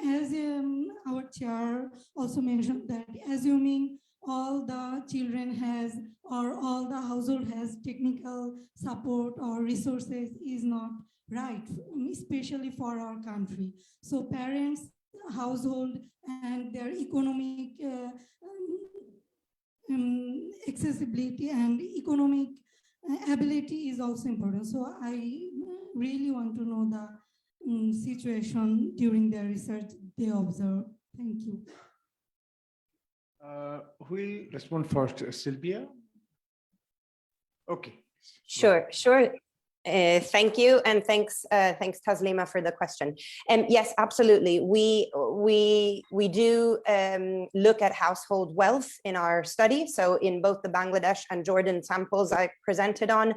[SPEAKER 10] as our chair also mentioned, that assuming all the children has or all the household has technical support or resources is not right, especially for our country. So parents, household, and their economic accessibility and economic ability is also important. So I really want to know the situation during their research they observe. Thank you.
[SPEAKER 1] Who will respond first? Sylvia? Okay.
[SPEAKER 2] Sure. Thank you, and thanks Taslima for the question. Yes, absolutely. We do look at household wealth in our study. So in both the Bangladesh and Jordan samples I presented on,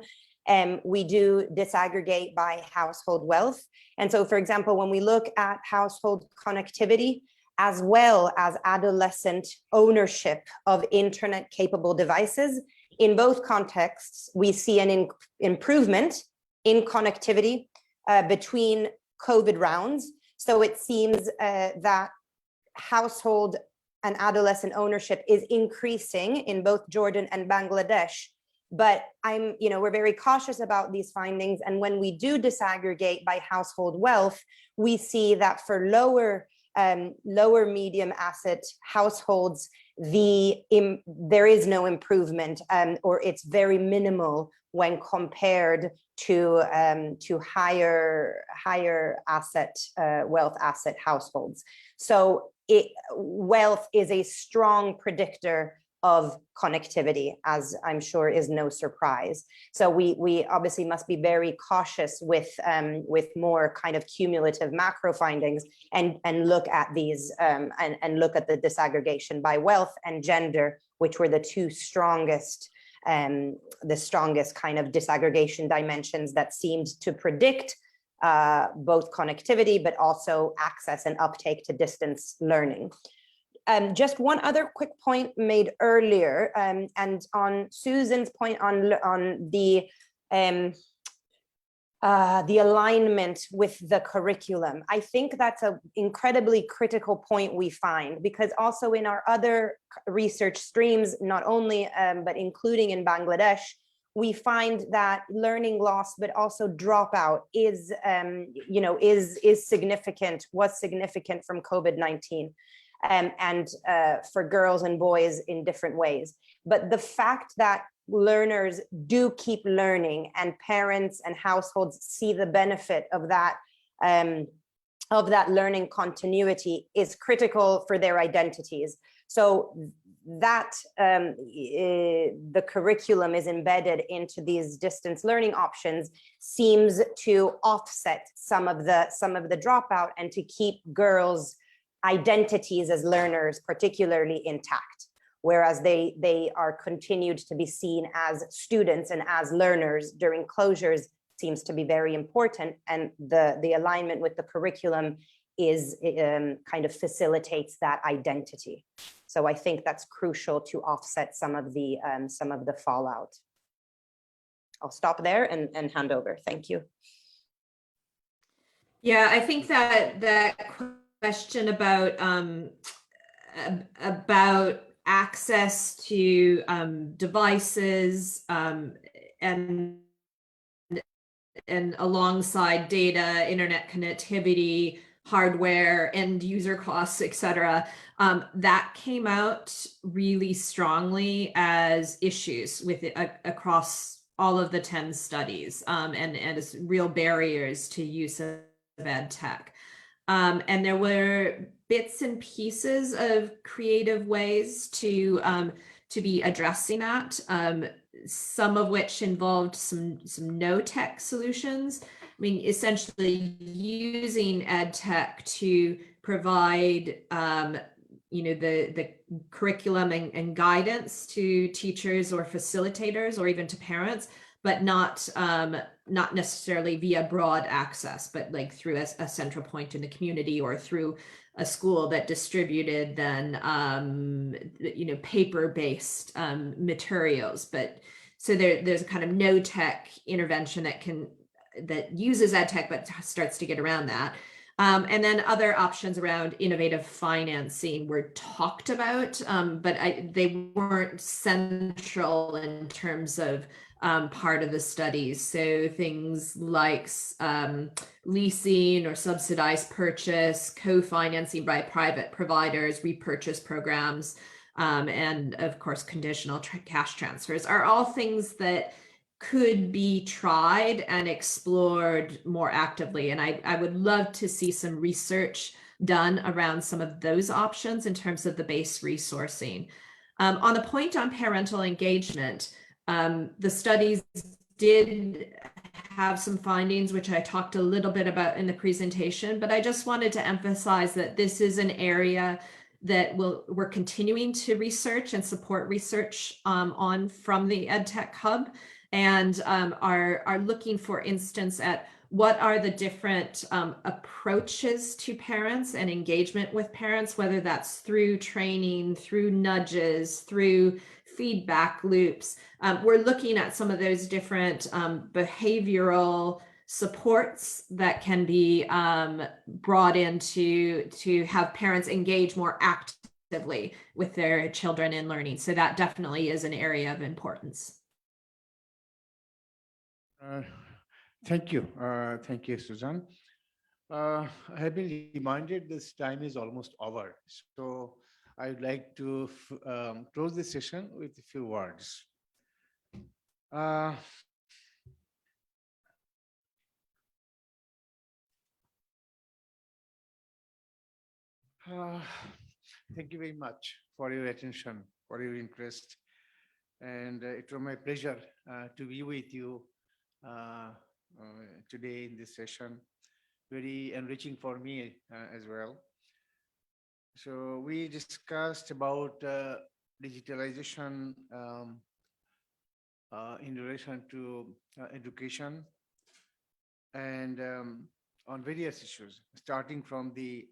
[SPEAKER 2] we do disaggregate by household wealth. And so, for example, when we look at household connectivity, as well as adolescent ownership of internet-capable devices, in both contexts, we see an improvement in connectivity between COVID rounds. So it seems that household and adolescent ownership is increasing in both Jordan and Bangladesh. But we're very cautious about these findings. And when we do disaggregate by household wealth, we see that for lower medium asset households, there is no improvement, or it's very minimal when compared to higher wealth asset households. So wealth is a strong predictor of connectivity, as I'm sure is no surprise. So we obviously must be very cautious with more kind of cumulative macro findings and look at these and look at the disaggregation by wealth and gender, which were the two strongest kind of disaggregation dimensions that seemed to predict both connectivity, but also access and uptake to distance learning. Just one other quick point made earlier, and on Susan's point on the alignment with the curriculum. I think that's an incredibly critical point we find, because also in our other research streams, not only but including in Bangladesh, we find that learning loss, but also dropout is significant, was significant from COVID-19. And for girls and boys in different ways. But the fact that learners do keep learning and parents and households see the benefit of that learning continuity is critical for their identities. So that the curriculum is embedded into these distance learning options seems to offset some of the dropout and to keep girls' identities as learners particularly intact, whereas they are continued to be seen as students and as learners during closures seems to be very important, and the alignment with the curriculum is kind of facilitates that identity. So I think that's crucial to offset some of the fallout. I'll stop there and hand over. Thank you.
[SPEAKER 4] Yeah, I think that question about access to devices and alongside data, internet connectivity, hardware, end user costs, et cetera, that came out really strongly as issues with it across all of the 10 studies, and as real barriers to use of EdTech. And there were bits and pieces of creative ways to be addressing that, some of which involved some no-tech solutions. I mean, essentially using EdTech to provide the curriculum and guidance to teachers or facilitators or even to parents, but not necessarily via broad access, but like through a central point in the community or through a school that distributed then paper-based materials. But so there's a kind of no-tech intervention that uses EdTech but starts to get around that. And then other options around innovative financing were talked about, but they weren't central in terms of part of the studies. So things like leasing or subsidized purchase, co-financing by private providers, repurchase programs, and of course, conditional cash transfers are all things that could be tried and explored more actively. And I would love to see some research done around some of those options in terms of the base resourcing. On the point on parental engagement, the studies did have some findings, which I talked a little bit about in the presentation, but I just wanted to emphasize that this is an area that we're continuing to research and support research on from the EdTech Hub, and are looking, for instance, at what are the different approaches to parents and engagement with parents, whether that's through training, through nudges, through feedback loops. We're looking at some of those different behavioral supports that can be brought in to have parents engage more actively with their children in learning. So that definitely is an area of importance.
[SPEAKER 1] Thank you. Thank you, Susan. I have been reminded this time is almost over. So I would like to close this session with a few words. Thank you very much for your attention, for your interest. And it was my pleasure to be with you today in this session. Very enriching for me as well. So we discussed about digitalization in relation to education and on various issues, starting from the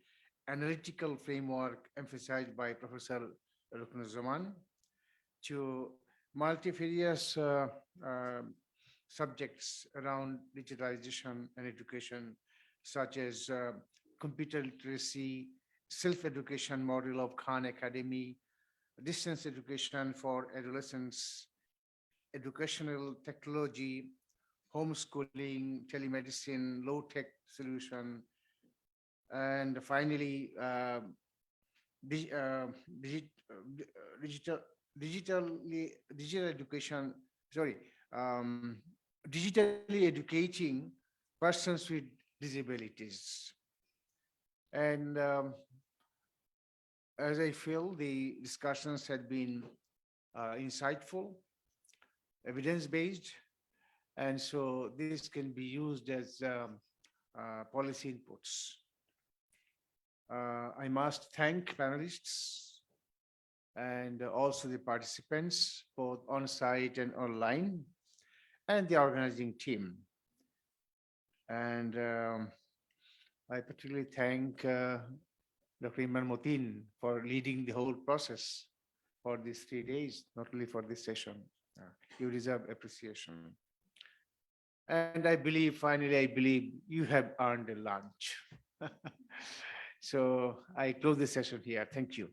[SPEAKER 1] analytical framework emphasized by Professor Ruknuzzman to multifarious subjects around digitalization and education, such as computer literacy, self-education model of Khan Academy, distance education for adolescents, educational technology, homeschooling, telemedicine, low-tech solution, and finally, digital education, digitally educating persons with disabilities. And as I feel, the discussions had been insightful, evidence-based, and so this can be used as policy inputs. I must thank panelists and also the participants, both on-site and online, and the organizing team. And I particularly thank Dr. Imran Motin for leading the whole process for these 3 days, not only for this session. You deserve appreciation. And I believe, finally, I believe you have earned a lunch. So I close the session here. Thank you.